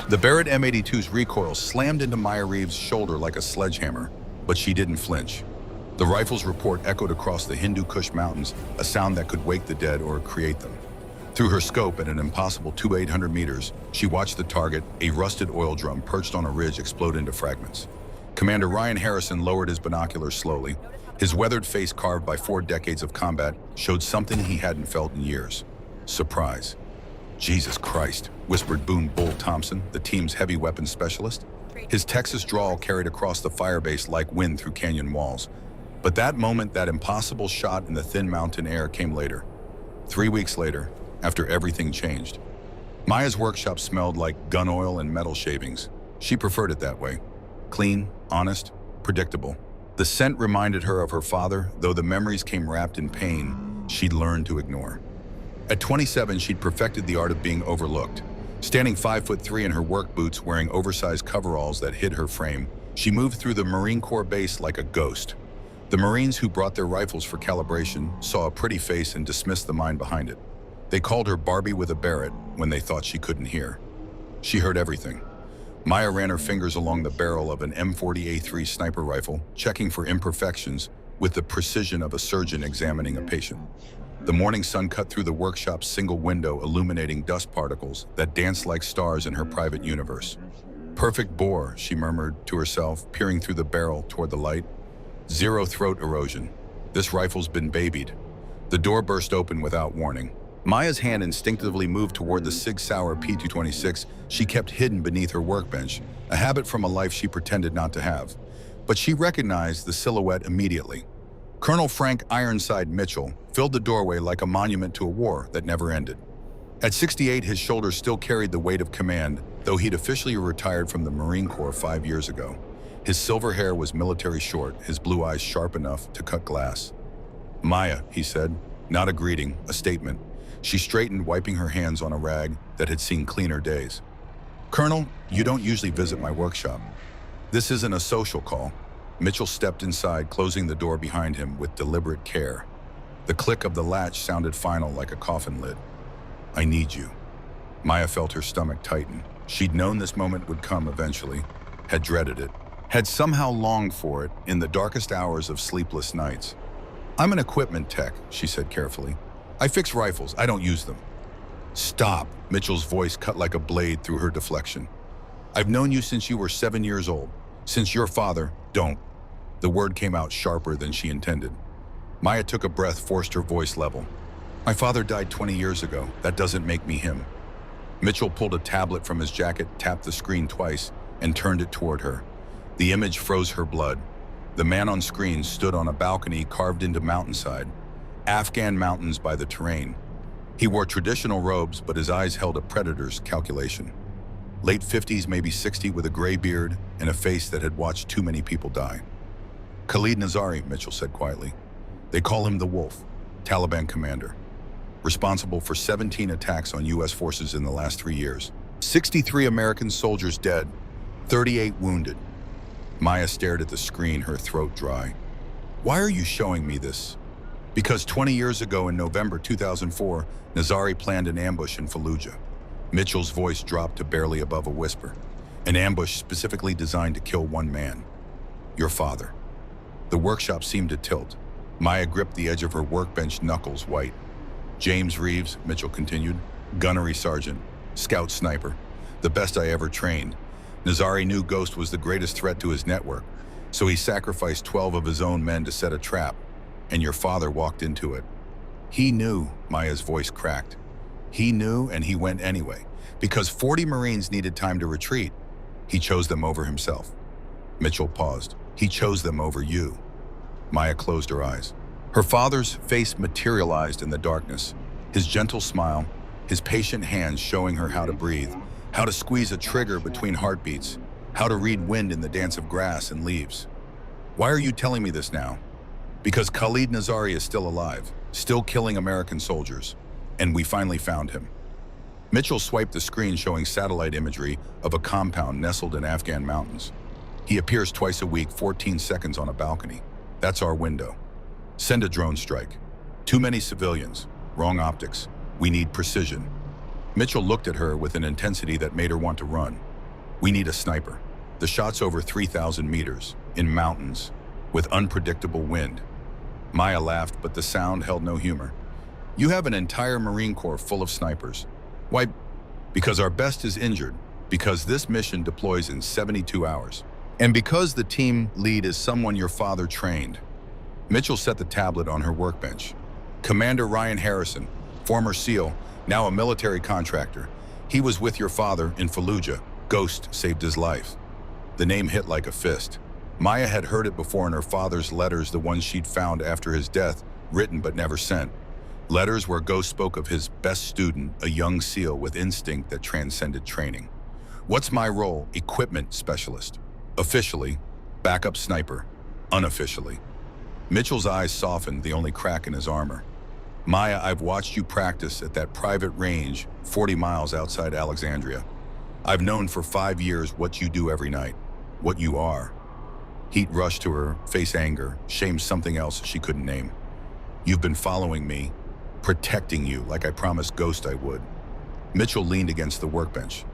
The Barrett M82's recoil slammed into Maya Reeves' shoulder like a sledgehammer, but she didn't flinch. The rifle's report echoed across the Hindu Kush Mountains, a sound that could wake the dead or create them. Through her scope at an impossible 800 meters, she watched the target, a rusted oil drum perched on a ridge, explode into fragments. Commander Ryan Harrison lowered his binoculars slowly. His weathered face, carved by 4 decades of combat, showed something he hadn't felt in years: surprise. "Jesus Christ," whispered Boone Bull Thompson, the team's heavy weapons specialist. His Texas drawl carried across the firebase like wind through canyon walls. But that moment, that impossible shot in the thin mountain air, came later. 3 weeks later, after everything changed. Maya's workshop smelled like gun oil and metal shavings. She preferred it that way. Clean, honest, predictable. The scent reminded her of her father, though the memories came wrapped in pain she'd learned to ignore. At 27, she'd perfected the art of being overlooked. Standing 5'3" in her work boots, wearing oversized coveralls that hid her frame, she moved through the Marine Corps base like a ghost. The Marines who brought their rifles for calibration saw a pretty face and dismissed the mind behind it. They called her Barbie with a Barrett when they thought she couldn't hear. She heard everything. Maya ran her fingers along the barrel of an M40A3 sniper rifle, checking for imperfections with the precision of a surgeon examining a patient. The morning sun cut through the workshop's single window, illuminating dust particles that danced like stars in her private universe. "Perfect bore," she murmured to herself, peering through the barrel toward the light. "Zero throat erosion. This rifle's been babied." The door burst open without warning. Maya's hand instinctively moved toward the Sig Sauer P226 she kept hidden beneath her workbench, a habit from a life she pretended not to have. But she recognized the silhouette immediately. Colonel Frank Ironside Mitchell filled the doorway like a monument to a war that never ended. At 68, his shoulders still carried the weight of command, though he'd officially retired from the Marine Corps 5 years ago. His silver hair was military short, his blue eyes sharp enough to cut glass. "Maya," he said, not a greeting, a statement. She straightened, wiping her hands on a rag that had seen cleaner days. "Colonel, you don't usually visit my workshop. This isn't a social call." Mitchell stepped inside, closing the door behind him with deliberate care. The click of the latch sounded final, like a coffin lid. "I need you." Maya felt her stomach tighten. She'd known this moment would come eventually, had dreaded it, had somehow longed for it in the darkest hours of sleepless nights. "I'm an equipment tech," she said carefully. "I fix rifles, I don't use them." "Stop," Mitchell's voice cut like a blade through her deflection. "I've known you since you were 7 years old. Since your father, don't." The word came out sharper than she intended. Maya took a breath, forced her voice level. "My father died 20 years ago. That doesn't make me him." Mitchell pulled a tablet from his jacket, tapped the screen twice, and turned it toward her. The image froze her blood. The man on screen stood on a balcony carved into mountainside, Afghan mountains by the terrain. He wore traditional robes, but his eyes held a predator's calculation. Late 50s, maybe 60, with a gray beard and a face that had watched too many people die. "Khalid Nazari," Mitchell said quietly. "They call him the Wolf, Taliban commander. Responsible for 17 attacks on U.S. forces in the last 3 years. 63 American soldiers dead, 38 wounded." Maya stared at the screen, her throat dry. "Why are you showing me this?" "Because 20 years ago in November 2004, Nazari planned an ambush in Fallujah." Mitchell's voice dropped to barely above a whisper. "An ambush specifically designed to kill one man. Your father." The workshop seemed to tilt. Maya gripped the edge of her workbench, knuckles white. "James Reeves," Mitchell continued, "gunnery sergeant, scout sniper, the best I ever trained. Nazari knew Ghost was the greatest threat to his network, so he sacrificed 12 of his own men to set a trap, and your father walked into it." "He knew," Maya's voice cracked. "He knew, and he went anyway, because 40 Marines needed time to retreat. He chose them over himself." Mitchell paused. "He chose them over you." Maya closed her eyes. Her father's face materialized in the darkness, his gentle smile, his patient hands showing her how to breathe, how to squeeze a trigger between heartbeats, how to read wind in the dance of grass and leaves. "Why are you telling me this now?" "Because Khalid Nazari is still alive, still killing American soldiers, and we finally found him." Mitchell swiped the screen, showing satellite imagery of a compound nestled in Afghan mountains. "He appears twice a week, 14 seconds on a balcony. That's our window. Send a drone strike. Too many civilians, wrong optics. We need precision." Mitchell looked at her with an intensity that made her want to run. We need a sniper. The shot's over 3,000 meters, in mountains, with unpredictable wind. Maya laughed, but the sound held no humor. You have an entire Marine Corps full of snipers. Why? Because our best is injured, because this mission deploys in 72 hours, and because the team lead is someone your father trained. Mitchell set the tablet on her workbench. Commander Ryan Harrison, former SEAL, now a military contractor. He was with your father in Fallujah. Ghost saved his life. The name hit like a fist. Maya had heard it before in her father's letters, the ones she'd found after his death, written but never sent. Letters where Ghost spoke of his best student, a young SEAL with instinct that transcended training. What's my role? Equipment specialist. Officially, backup sniper. Unofficially. Mitchell's eyes softened, the only crack in his armor. Maya, I've watched you practice at that private range 40 miles outside Alexandria. I've known for 5 years what you do every night, what you are. Heat rushed to her face, anger, shame, something else she couldn't name. You've been following me, protecting you like I promised Ghost I would. Mitchell leaned against the workbench.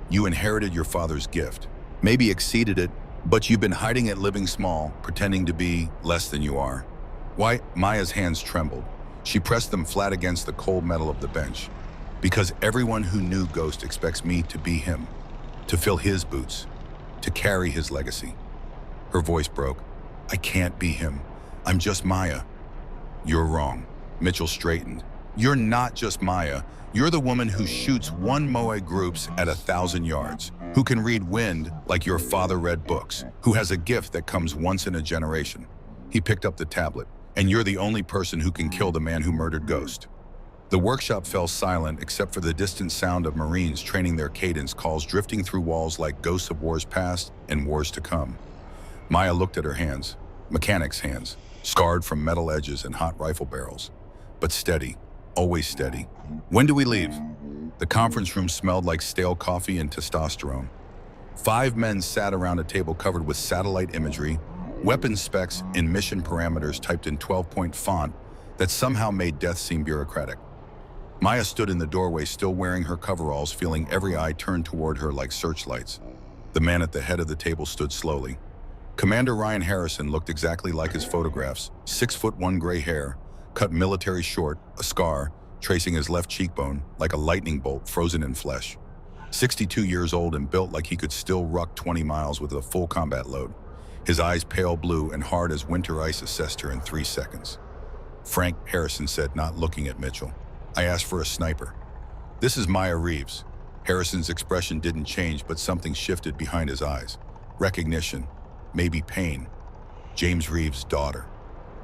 You inherited your father's gift, maybe exceeded it, but you've been hiding it, living small, pretending to be less than you are. Why? Maya's hands trembled. She pressed them flat against the cold metal of the bench. Because everyone who knew Ghost expects me to be him, to fill his boots, to carry his legacy. Her voice broke. I can't be him. I'm just Maya. You're wrong. Mitchell straightened. You're not just Maya. You're the woman who shoots one Moe groups at 1,000 yards, who can read wind like your father read books, who has a gift that comes once in a generation. He picked up the tablet. And you're the only person who can kill the man who murdered Ghost. The workshop fell silent except for the distant sound of Marines training their cadence calls drifting through walls like ghosts of wars past and wars to come. Maya looked at her hands, mechanic's hands, scarred from metal edges and hot rifle barrels, but steady, always steady. When do we leave? The conference room smelled like stale coffee and testosterone. 5 men sat around a table covered with satellite imagery, weapon specs, and mission parameters typed in 12-point font that somehow made death seem bureaucratic. Maya stood in the doorway, still wearing her coveralls, feeling every eye turned toward her like searchlights. The man at the head of the table stood slowly. Commander Ryan Harrison looked exactly like his photographs, 6'1", gray hair, cut military short, a scar, tracing his left cheekbone like a lightning bolt frozen in flesh. 62 years old and built like he could still ruck 20 miles with a full combat load. His eyes pale blue and hard as winter ice assessed her in 3 seconds. Frank, Harrison said, not looking at Mitchell. I asked for a sniper. This is Maya Reeves. Harrison's expression didn't change, but something shifted behind his eyes. Recognition, maybe pain. James Reeves' daughter.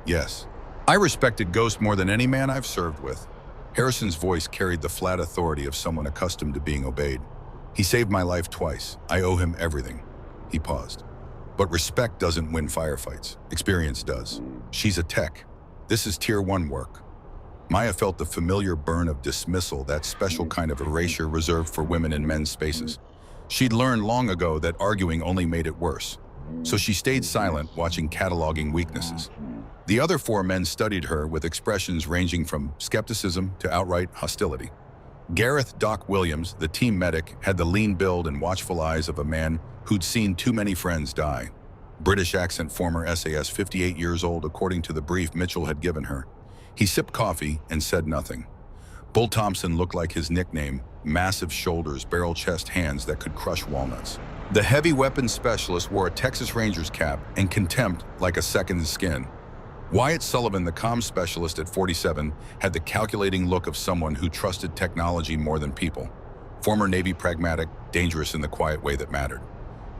Yes. I respected Ghost more than any man I've served with. Harrison's voice carried the flat authority of someone accustomed to being obeyed. He saved my life twice. I owe him everything. He paused. But respect doesn't win firefights. Experience does. She's a tech. This is Tier 1 work. Maya felt the familiar burn of dismissal, that special kind of erasure reserved for women in men's spaces. She'd learned long ago that arguing only made it worse. So she stayed silent, watching, cataloging weaknesses. The other 4 men studied her with expressions ranging from skepticism to outright hostility. Gareth Doc Williams, the team medic, had the lean build and watchful eyes of a man who'd seen too many friends die. British accent, former SAS, 58 years old, according to the brief Mitchell had given her. He sipped coffee and said nothing. Bull Thompson looked like his nickname, massive shoulders, barrel chest, hands that could crush walnuts. The heavy weapons specialist wore a Texas Rangers cap and contempt like a second skin. Wyatt Sullivan, the comms specialist at 47, had the calculating look of someone who trusted technology more than people. Former Navy pragmatic, dangerous in the quiet way that mattered.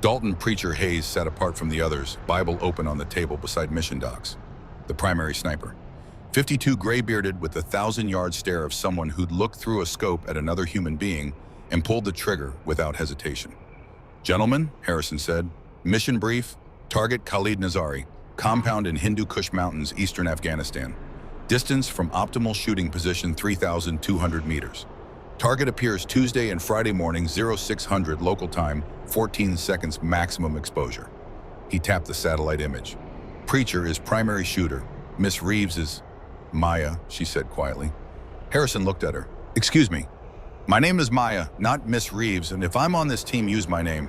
Dalton Preacher Hayes sat apart from the others, Bible open on the table beside mission docs. The primary sniper. 52, gray-bearded, with the 1,000-yard stare of someone who'd looked through a scope at another human being and pulled the trigger without hesitation. Gentlemen, Harrison said, mission brief, target Khalid Nazari, compound in Hindu Kush Mountains, eastern Afghanistan. Distance from optimal shooting position 3,200 meters. Target appears Tuesday and Friday morning, 0600 local time, 14 seconds maximum exposure. He tapped the satellite image. Preacher is primary shooter. Miss Reeves is Maya, she said quietly. Harrison looked at her. Excuse me. My name is Maya, not Miss Reeves, and if I'm on this team, use my name.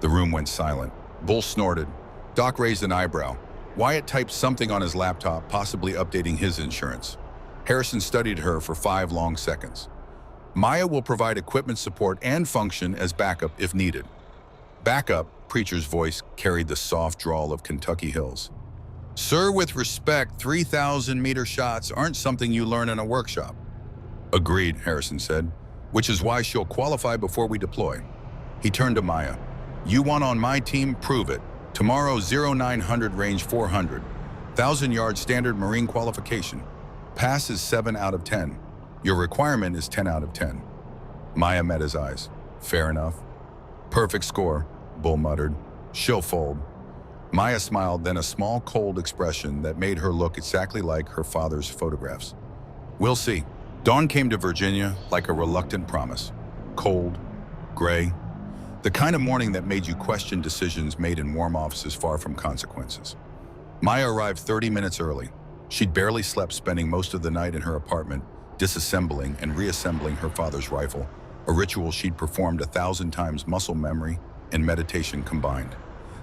The room went silent. Bull snorted. Doc raised an eyebrow. Wyatt typed something on his laptop, possibly updating his insurance. Harrison studied her for 5 long seconds. Maya will provide equipment support and function as backup if needed. Backup, Preacher's voice carried the soft drawl of Kentucky hills. Sir, with respect, 3,000-meter shots aren't something you learn in a workshop. Agreed, Harrison said, which is why she'll qualify before we deploy. He turned to Maya. You want on my team? Prove it. Tomorrow, 0900 range 400. 1,000-yard standard Marine qualification. Pass is 7 out of 10. Your requirement is 10 out of 10. Maya met his eyes. Fair enough. Perfect score, Bull muttered. She'll fold. Maya smiled, then a small, cold expression that made her look exactly like her father's photographs. We'll see. Dawn came to Virginia like a reluctant promise. Cold, gray, the kind of morning that made you question decisions made in warm offices far from consequences. Maya arrived 30 minutes early. She'd barely slept, spending most of the night in her apartment, disassembling and reassembling her father's rifle, a ritual she'd performed 1,000 times, muscle memory and meditation combined.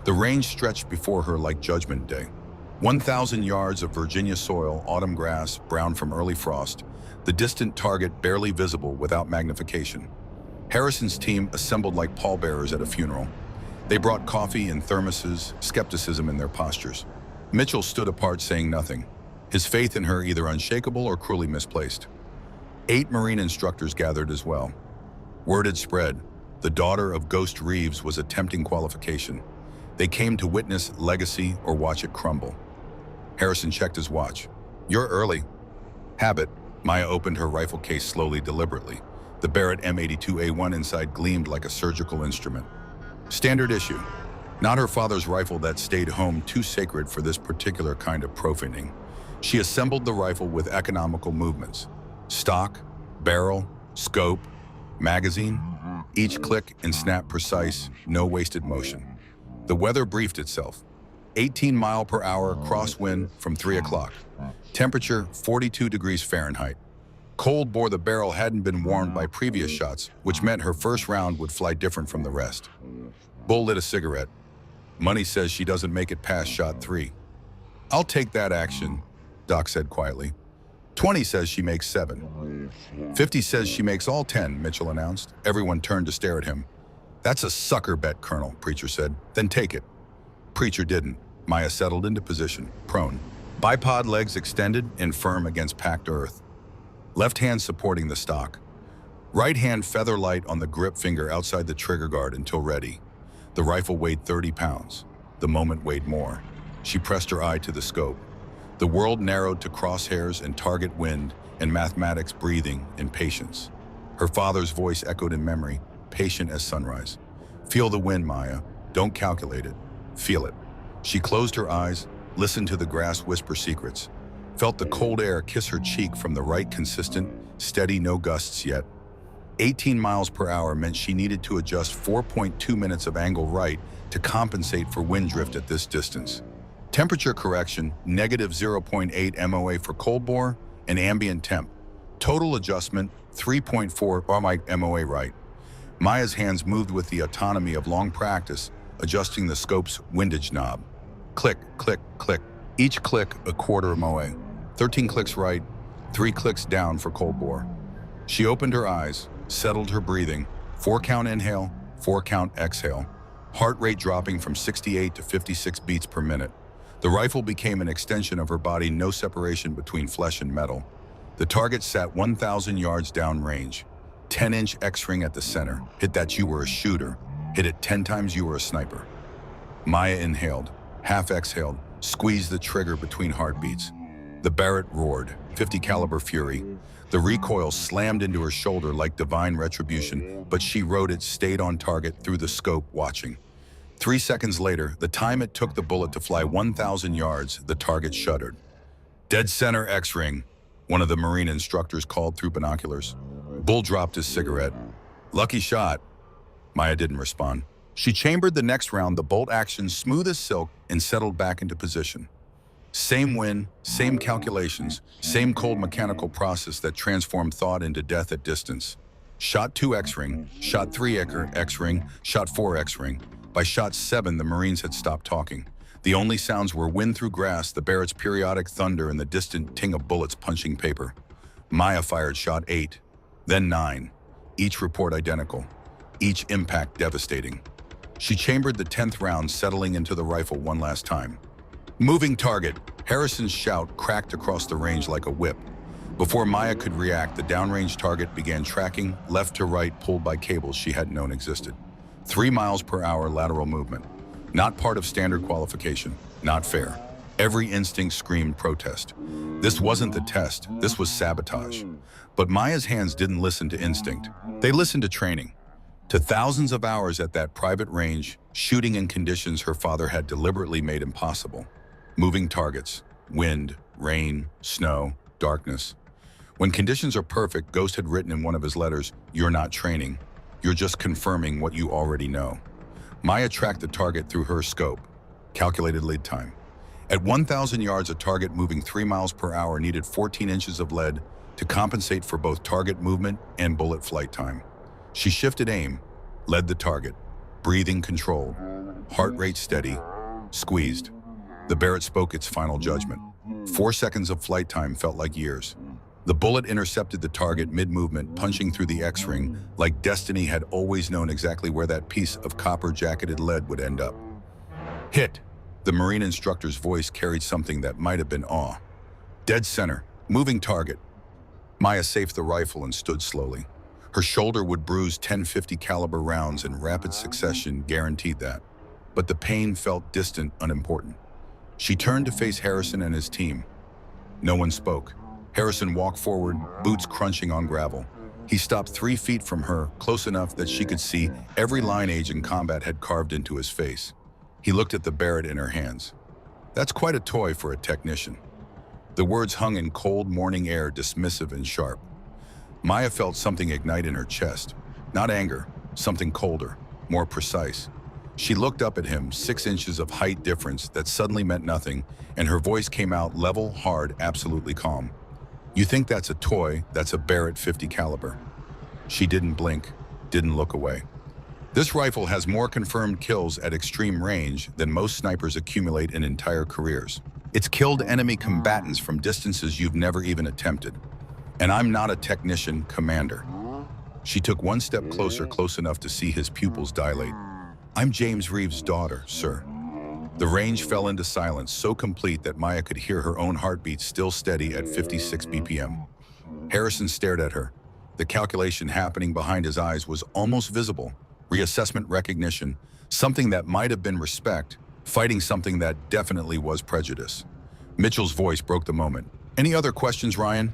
The range stretched before her like Judgment Day. 1,000 yards of Virginia soil, autumn grass, brown from early frost, the distant target barely visible without magnification. Harrison's team assembled like pallbearers at a funeral. They brought coffee in thermoses, skepticism in their postures. Mitchell stood apart, saying nothing, his faith in her either unshakable or cruelly misplaced. 8 Marine instructors gathered as well. Word had spread. The daughter of Ghost Reeves was attempting qualification. They came to witness legacy or watch it crumble. Harrison checked his watch. You're early. Habit. Maya opened her rifle case slowly, deliberately. The Barrett M82A1 inside gleamed like a surgical instrument. Standard issue. Not her father's rifle that stayed home, too sacred for this particular kind of profaning. She assembled the rifle with economical movements. Stock, barrel, scope, magazine. Each click and snap precise, no wasted motion. The weather briefed itself. 18-mile-per-hour crosswind from 3 o'clock. Temperature 42 degrees Fahrenheit. Cold bore the barrel hadn't been warmed by previous shots, which meant her first round would fly different from the rest. Bull lit a cigarette. Money says she doesn't make it past shot 3. I'll take that action, Doc said quietly. 20 says she makes 7. 50 says she makes all 10, Mitchell announced. Everyone turned to stare at him. That's a sucker bet, Colonel, Preacher said. Then take it. Preacher didn't. Maya settled into position, prone. Bipod legs extended and firm against packed earth. Left hand supporting the stock. Right hand feather light on the grip finger outside the trigger guard until ready. The rifle weighed 30 pounds. The moment weighed more. She pressed her eye to the scope. The world narrowed to crosshairs and target wind and mathematics breathing in patience. Her father's voice echoed in memory, patient as sunrise. Feel the wind, Maya. Don't calculate it. Feel it. She closed her eyes, listened to the grass whisper secrets, felt the cold air kiss her cheek from the right, consistent, steady, no gusts yet. 18 miles per hour meant she needed to adjust 4.2 minutes of angle right to compensate for wind drift at this distance. Temperature correction, negative 0.8 MOA for cold bore and ambient temp. Total adjustment, 3.4 MOA right. Maya's hands moved with the autonomy of long practice, adjusting the scope's windage knob. Click, click, click. Each click a quarter MOA. 13 clicks right, 3 clicks down for cold bore. She opened her eyes, settled her breathing. 4-count inhale, 4-count exhale. Heart rate dropping from 68 to 56 beats per minute. The rifle became an extension of her body, no separation between flesh and metal. The target sat 1,000 yards downrange. 10-inch X-ring at the center. Hit that, you were a shooter. Hit it 10 times, you were a sniper. Maya inhaled, half exhaled, squeezed the trigger between heartbeats. The Barrett roared, 50 caliber fury. The recoil slammed into her shoulder like divine retribution, but she rode it, stayed on target through the scope, watching. 3 seconds later, the time it took the bullet to fly 1,000 yards, the target shuddered. Dead center X-ring, one of the Marine instructors called through binoculars. Bull dropped his cigarette. Lucky shot. Maya didn't respond. She chambered the next round, the bolt action smooth as silk, and settled back into position. Same wind, same calculations, same cold mechanical process that transformed thought into death at distance. Shot 2 X-ring, shot 3 X-ring, shot 4 X-ring. By shot 7, the Marines had stopped talking. The only sounds were wind through grass, the Barrett's periodic thunder, and the distant ting of bullets punching paper. Maya fired shot 8, then 9, each report identical, each impact devastating. She chambered the 10th round, settling into the rifle one last time. Moving target! Harrison's shout cracked across the range like a whip. Before Maya could react, the downrange target began tracking, left to right, pulled by cables she hadn't known existed. 3 miles per hour lateral movement. Not part of standard qualification. Not fair. Every instinct screamed protest. This wasn't the test. This was sabotage. But Maya's hands didn't listen to instinct. They listened to training. To thousands of hours at that private range, shooting in conditions her father had deliberately made impossible. Moving targets. Wind, rain, snow, darkness. When conditions are perfect, Ghost had written in one of his letters, "You're not training. You're just confirming what you already know." Maya tracked the target through her scope, calculated lead time. At 1,000 yards, a target moving 3 miles per hour needed 14 inches of lead to compensate for both target movement and bullet flight time. She shifted aim, led the target, breathing controlled, heart rate steady, squeezed. The Barrett spoke its final judgment. 4 seconds of flight time felt like years. The bullet intercepted the target mid-movement, punching through the X-ring, like destiny had always known exactly where that piece of copper-jacketed lead would end up. Hit! The Marine instructor's voice carried something that might have been awe. Dead center, moving target. Maya safed the rifle and stood slowly. Her shoulder would bruise 10-50 caliber rounds in rapid succession, guaranteed that. But the pain felt distant, unimportant. She turned to face Harrison and his team. No one spoke. Harrison walked forward, boots crunching on gravel. He stopped 3 feet from her, close enough that she could see every line age in combat had carved into his face. He looked at the Barrett in her hands. That's quite a toy for a technician. The words hung in cold morning air, dismissive and sharp. Maya felt something ignite in her chest. Not anger, something colder, more precise. She looked up at him, 6 inches of height difference that suddenly meant nothing, and her voice came out level, hard, absolutely calm. You think that's a toy, that's a Barrett 50 caliber. She didn't blink, didn't look away. This rifle has more confirmed kills at extreme range than most snipers accumulate in entire careers. It's killed enemy combatants from distances you've never even attempted. And I'm not a technician, Commander. She took 1 step closer, close enough to see his pupils dilate. I'm James Reeves' daughter, sir. The range fell into silence, so complete that Maya could hear her own heartbeat still steady at 56 BPM. Harrison stared at her. The calculation happening behind his eyes was almost visible. Reassessment recognition, something that might have been respect, fighting something that definitely was prejudice. Mitchell's voice broke the moment. Any other questions, Ryan?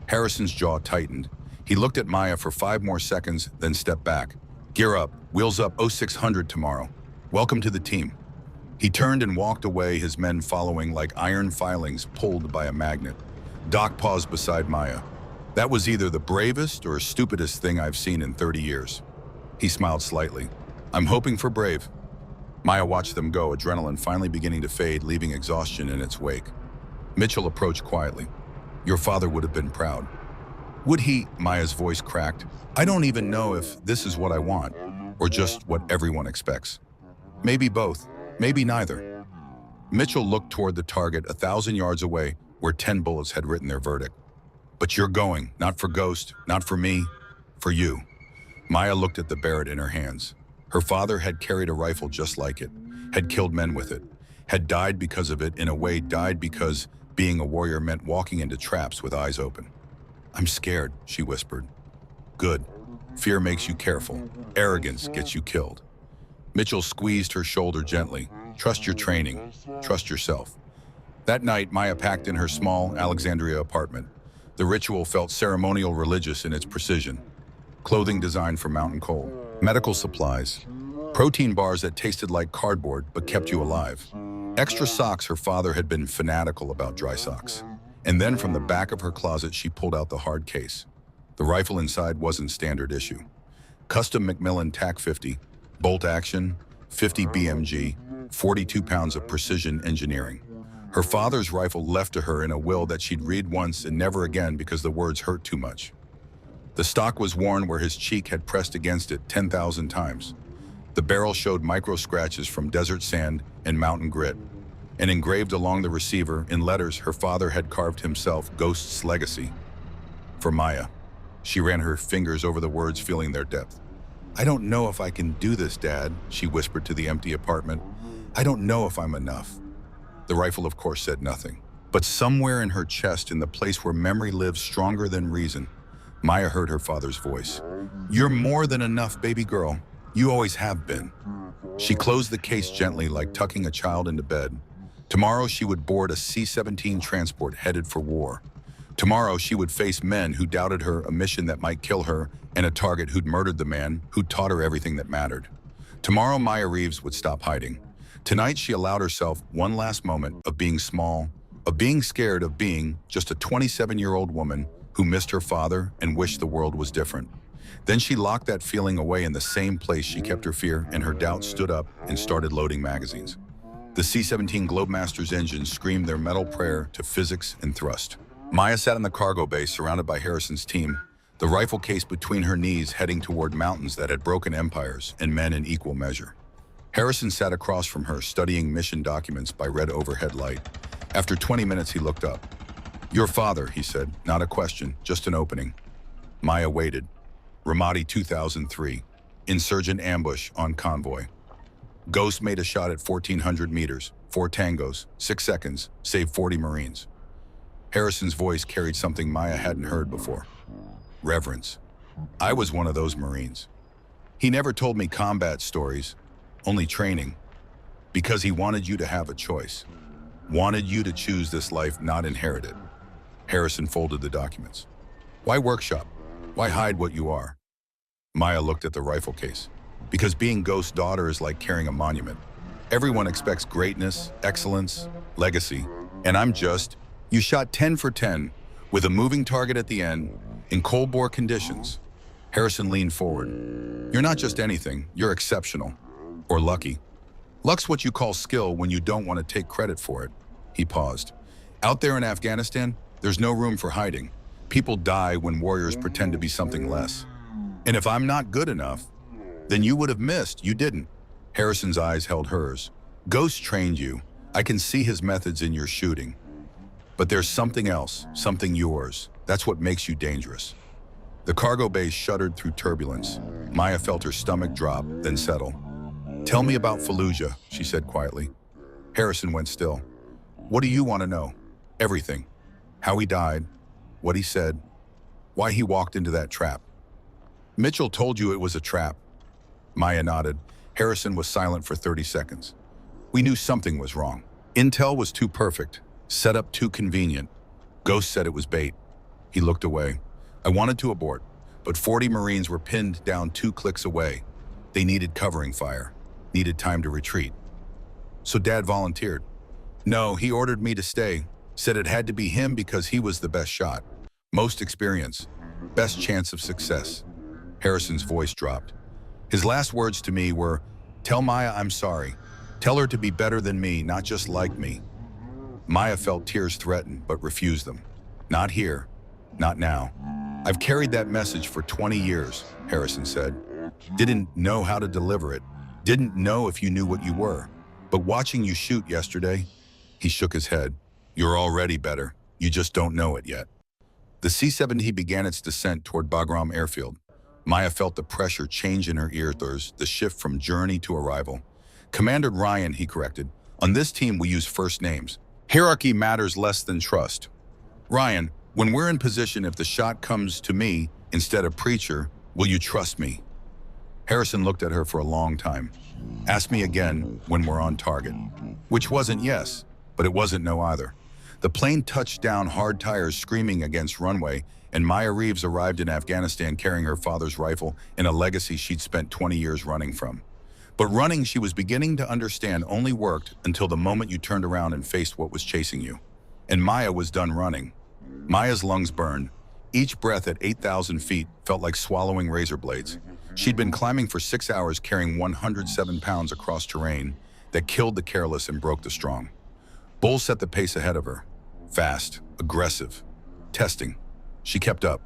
Harrison's jaw tightened. He looked at Maya for 5 more seconds, then stepped back. Gear up, wheels up 0600 tomorrow. Welcome to the team. He turned and walked away, his men following like iron filings pulled by a magnet. Doc paused beside Maya. That was either the bravest or stupidest thing I've seen in 30 years. He smiled slightly. I'm hoping for brave. Maya watched them go, adrenaline finally beginning to fade, leaving exhaustion in its wake. Mitchell approached quietly. Your father would have been proud. Would he? Maya's voice cracked. I don't even know if this is what I want, or just what everyone expects. Maybe both, maybe neither. Mitchell looked toward the target 1,000 yards away, where 10 bullets had written their verdict. But you're going, not for Ghost, not for me, for you. Maya looked at the Barrett in her hands. Her father had carried a rifle just like it, had killed men with it, had died because of it, in a way died because being a warrior meant walking into traps with eyes open. I'm scared, she whispered. Good. Fear makes you careful. Arrogance gets you killed. Mitchell squeezed her shoulder gently. Trust your training. Trust yourself. That night, Maya packed in her small Alexandria apartment. The ritual felt ceremonial, religious in its precision. Clothing designed for mountain cold. Medical supplies. Protein bars that tasted like cardboard but kept you alive. Extra socks. Her father had been fanatical about dry socks. And then from the back of her closet, she pulled out the hard case. The rifle inside wasn't standard issue. Custom Macmillan TAC 50, bolt action, 50 BMG, 42 pounds of precision engineering. Her father's rifle left to her in a will that she'd read once and never again because the words hurt too much. The stock was worn where his cheek had pressed against it 10,000 times. The barrel showed micro scratches from desert sand and mountain grit, and engraved along the receiver in letters her father had carved himself, Ghost's legacy. For Maya, she ran her fingers over the words, feeling their depth. "I don't know if I can do this, Dad," she whispered to the empty apartment. "I don't know if I'm enough." The rifle, of course, said nothing. But somewhere in her chest, in the place where memory lives stronger than reason, Maya heard her father's voice. "You're more than enough, baby girl. You always have been." She closed the case gently, like tucking a child into bed. Tomorrow she would board a C-17 transport headed for war. Tomorrow she would face men who doubted her, a mission that might kill her, and a target who'd murdered the man who'd taught her everything that mattered. Tomorrow Maya Reeves would stop hiding. Tonight she allowed herself one last moment of being small, of being scared, of being just a 27-year-old woman who missed her father and wished the world was different. Then she locked that feeling away in the same place she kept her fear, and her doubt stood up and started loading magazines. The C-17 Globemaster's engines screamed their metal prayer to physics and thrust. Maya sat in the cargo bay surrounded by Harrison's team, the rifle case between her knees, heading toward mountains that had broken empires and men in equal measure. Harrison sat across from her, studying mission documents by red overhead light. After 20 minutes, he looked up. "Your father," he said, not a question, just an opening. Maya waited. Ramadi 2003, insurgent ambush on convoy. Ghost made a shot at 1,400 meters, 4 tangos, 6 seconds, saved 40 Marines. Harrison's voice carried something Maya hadn't heard before. Reverence. "I was one of those Marines." He never told me combat stories, only training, because he wanted you to have a choice. Wanted you to choose this life, not inherit it. Harrison folded the documents. "Why workshop? Why hide what you are?" Maya looked at the rifle case. "Because being Ghost's daughter is like carrying a monument. Everyone expects greatness, excellence, legacy, and I'm just, you shot 10 for 10, with a moving target at the end, in cold bore conditions." Harrison leaned forward. "You're not just anything, you're exceptional. Or lucky. Luck's what you call skill when you don't want to take credit for it." He paused. "Out there in Afghanistan, there's no room for hiding. People die when warriors pretend to be something less. And if I'm not good enough, then you would have missed. You didn't." Harrison's eyes held hers. "Ghost trained you. I can see his methods in your shooting. But there's something else, something yours. That's what makes you dangerous." The cargo bay shuddered through turbulence. Maya felt her stomach drop, then settle. "Tell me about Fallujah," she said quietly. Harrison went still. "What do you want to know?" "Everything. How he died, what he said, why he walked into that trap." "Mitchell told you it was a trap." Maya nodded. Harrison was silent for 30 seconds. "We knew something was wrong. Intel was too perfect, set up too convenient. Ghost said it was bait." He looked away. "I wanted to abort, but 40 Marines were pinned down 2 clicks away. They needed covering fire, needed time to retreat. So Dad volunteered." "No, he ordered me to stay. Said it had to be him because he was the best shot, most experience, best chance of success." Harrison's voice dropped. His last words to me were, "Tell Maya I'm sorry. Tell her to be better than me, not just like me." Maya felt tears threaten, but refused them. "Not here. Not now." "I've carried that message for 20 years, Harrison said. "Didn't know how to deliver it. Didn't know if you knew what you were. But watching you shoot yesterday," he shook his head, "you're already better. You just don't know it yet." The C-17 began its descent toward Bagram airfield. Maya felt the pressure change in her ears, the shift from journey to arrival. "Commander Ryan," he corrected. "On this team, we use first names. Hierarchy matters less than trust. Ryan, when we're in position, if the shot comes to me instead of Preacher, will you trust me?" Harrison looked at her for a long time. "Ask me again when we're on target." Which wasn't yes, but it wasn't no either. The plane touched down, hard tires screaming against runway, and Maya Reeves arrived in Afghanistan carrying her father's rifle and a legacy she'd spent 20 years running from. But running, she was beginning to understand, only worked until the moment you turned around and faced what was chasing you. And Maya was done running. Maya's lungs burned. Each breath at 8,000 feet felt like swallowing razor blades. She'd been climbing for 6 hours, carrying 107 pounds across terrain that killed the careless and broke the strong. Bull set the pace ahead of her. Fast, aggressive, testing. She kept up.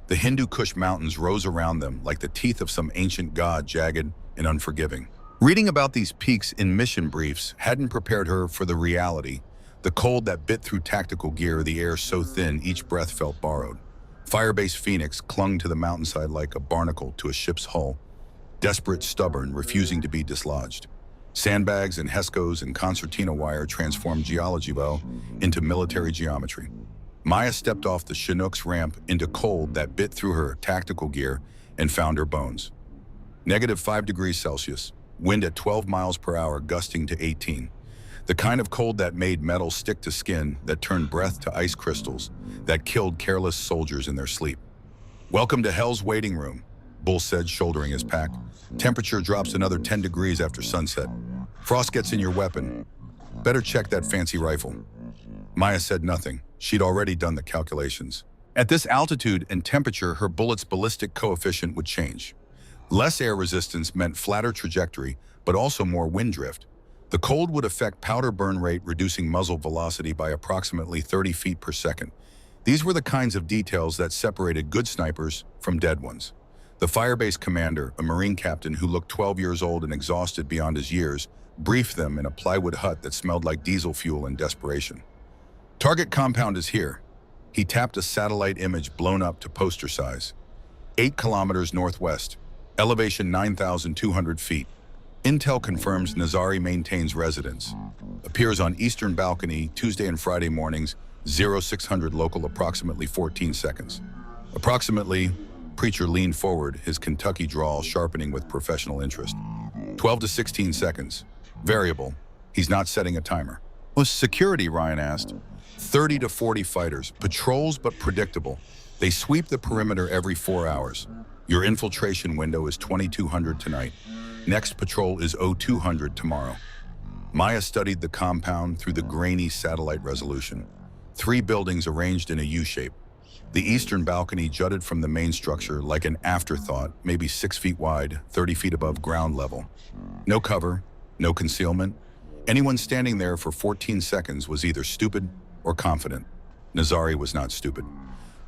The Hindu Kush mountains rose around them like the teeth of some ancient god, jagged, and unforgiving. Reading about these peaks in mission briefs hadn't prepared her for the reality. The cold that bit through tactical gear, the air so thin each breath felt borrowed. Firebase Phoenix clung to the mountainside like a barnacle to a ship's hull, desperate, stubborn, refusing to be dislodged. Sandbags and HESCOs and concertina wire transformed geology well into military geometry. Maya stepped off the Chinook's ramp into cold that bit through her tactical gear and found her bones. -5 degrees Celsius, wind at 12 miles per hour gusting to 18. The kind of cold that made metal stick to skin, that turned breath to ice crystals, that killed careless soldiers in their sleep. "Welcome to Hell's waiting room," Bull said, shouldering his pack. "Temperature drops another 10 degrees after sunset. Frost gets in your weapon. Better check that fancy rifle." Maya said nothing. She'd already done the calculations. At this altitude and temperature, her bullet's ballistic coefficient would change. Less air resistance meant flatter trajectory, but also more wind drift. The cold would affect powder burn rate, reducing muzzle velocity by approximately 30 feet per second. These were the kinds of details that separated good snipers from dead ones. The firebase commander, a Marine captain who looked 12 years old and exhausted beyond his years, briefed them in a plywood hut that smelled like diesel fuel in desperation. "Target compound is here." He tapped a satellite image blown up to poster size. 8 kilometers northwest, elevation 9,200 feet. Intel confirms Nazari maintains residence. Appears on eastern balcony Tuesday and Friday mornings, 0600 local, approximately 14 seconds. Approximately, Preacher leaned forward, his Kentucky drawl sharpening with professional interest. 12 to 16 seconds. Variable. He's not setting a timer. "What's security?" Ryan asked. 30 to 40 fighters, patrols but predictable. They sweep the perimeter every 4 hours. Your infiltration window is 2200 tonight. Next patrol is 0200 tomorrow. Maya studied the compound through the grainy satellite resolution. 3 buildings arranged in a U-shape. The eastern balcony jutted from the main structure like an afterthought, maybe 6 feet wide, 30 feet above ground level. No cover, no concealment. Anyone standing there for 14 seconds was either stupid or confident. Nazari was not stupid.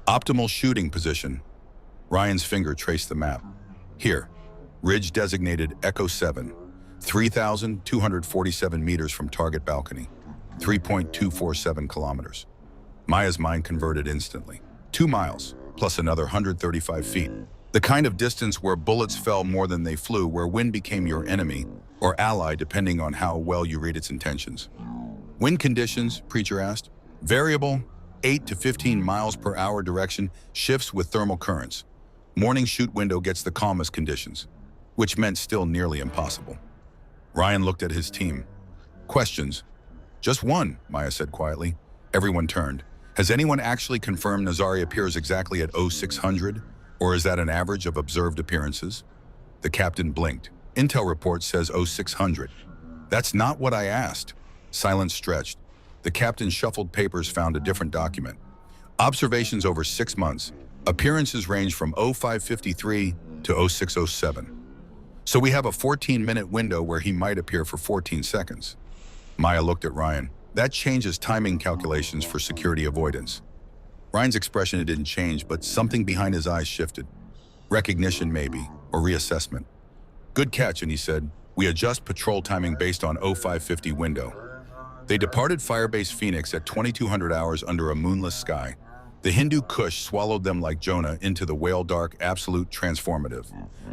Optimal shooting position. Ryan's finger traced the map. Here, ridge designated Echo 7, 3,247 meters from target balcony, 3.247 kilometers. Maya's mind converted instantly. 2 miles, plus another 135 feet. The kind of distance where bullets fell more than they flew, where wind became your enemy or ally depending on how well you read its intentions. "Wind conditions?" Preacher asked. "Variable, 8 to 15 miles per hour direction, shifts with thermal currents. Morning shoot window gets the calmest conditions," which meant still nearly impossible. Ryan looked at his team. "Questions?" "Just one," Maya said quietly. Everyone turned. "Has anyone actually confirmed Nazari appears exactly at 0600, or is that an average of observed appearances?" The captain blinked. "Intel report says 0600. "That's not what I asked." Silence stretched. The captain shuffled papers, found a different document. "Observations over 6 months. Appearances range from 0553 to 0607. So we have a 14-minute window where he might appear for 14 seconds. Maya looked at Ryan. "That changes timing calculations for security avoidance." Ryan's expression didn't change, but something behind his eyes shifted. Recognition maybe, or reassessment. "Good catch," and he said, "We adjust patrol timing based on 0550 window." They departed Firebase Phoenix at 2200 hours under a moonless sky. The Hindu Kush swallowed them like Jonah into the whale-dark absolute transformative.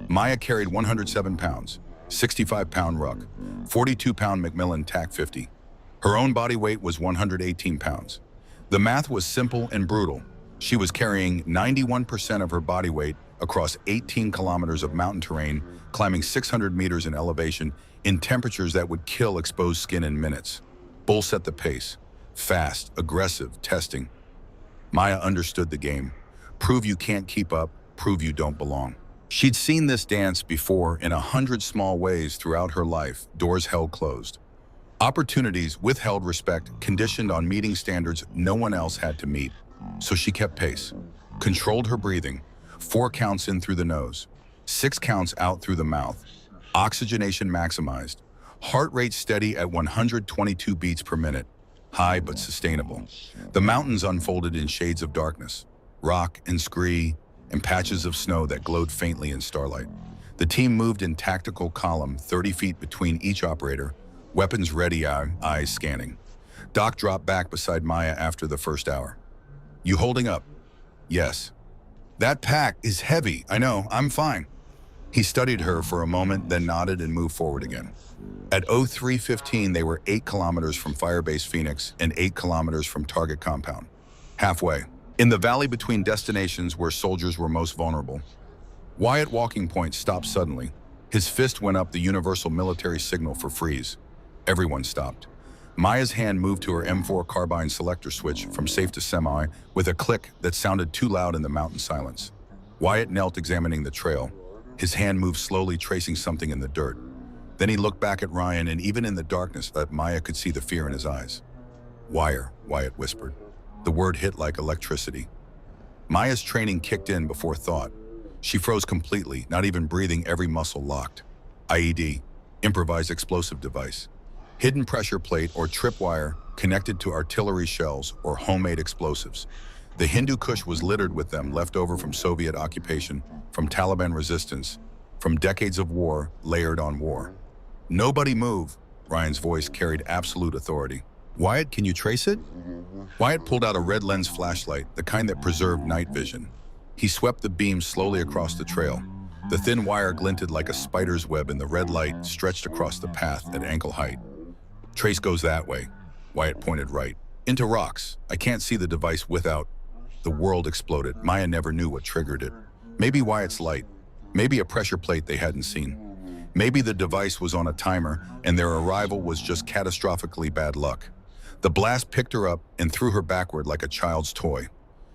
Maya carried 107 pounds, 65-pound ruck, 42-pound Macmillan TAC 50. Her own body weight was 118 pounds. The math was simple and brutal. She was carrying 91% of her body weight across 18 kilometers of mountain terrain, climbing 600 meters in elevation in temperatures that would kill exposed skin in minutes. Bull set the pace. Fast, aggressive, testing. Maya understood the game. Prove you can't keep up, prove you don't belong. She'd seen this dance before in 100 small ways throughout her life, doors held closed. Opportunities withheld, respect conditioned on meeting standards no one else had to meet. So she kept pace, controlled her breathing, 4 counts in through the nose, 6 counts out through the mouth, oxygenation maximized, heart rate steady at 122 beats per minute, high but sustainable. The mountains unfolded in shades of darkness, rock and scree, and patches of snow that glowed faintly in starlight. The team moved in tactical column 30 feet between each operator, weapons ready, eyes scanning. Doc dropped back beside Maya after the first hour. You holding up? Yes. That pack is heavy. I know, I'm fine. He studied her for a moment, then nodded and moved forward again. At 03:15, they were 8 kilometers from Firebase Phoenix and 8 kilometers from target compound. Halfway. In the valley between destinations where soldiers were most vulnerable, Wyatt Walking Point stopped suddenly. His fist went up, the universal military signal for freeze. Everyone stopped. Maya's hand moved to her M4 carbine selector switch from safe to semi with a click that sounded too loud in the mountain silence. Wyatt knelt, examining the trail. His hand moved slowly, tracing something in the dirt. Then he looked back at Ryan, and even in the darkness, Maya could see the fear in his eyes. Wire, Wyatt whispered. The word hit like electricity. Maya's training kicked in before thought. She froze completely, not even breathing, every muscle locked. IED, improvised explosive device. Hidden pressure plate or tripwire connected to artillery shells or homemade explosives. The Hindu Kush was littered with them, left over from Soviet occupation, from Taliban resistance, from decades of war layered on war. Nobody move, Ryan's voice carried absolute authority. Wyatt, can you trace it? Wyatt pulled out a red lens flashlight, the kind that preserved night vision. He swept the beam slowly across the trail. The thin wire glinted like a spider's web, and the red light stretched across the path at ankle height. Trace goes that way. Wyatt pointed right. Into rocks. I can't see the device without... The world exploded. Maya never knew what triggered it. Maybe Wyatt's light. Maybe a pressure plate they hadn't seen. Maybe the device was on a timer and their arrival was just catastrophically bad luck. The blast picked her up and threw her backward like a child's toy.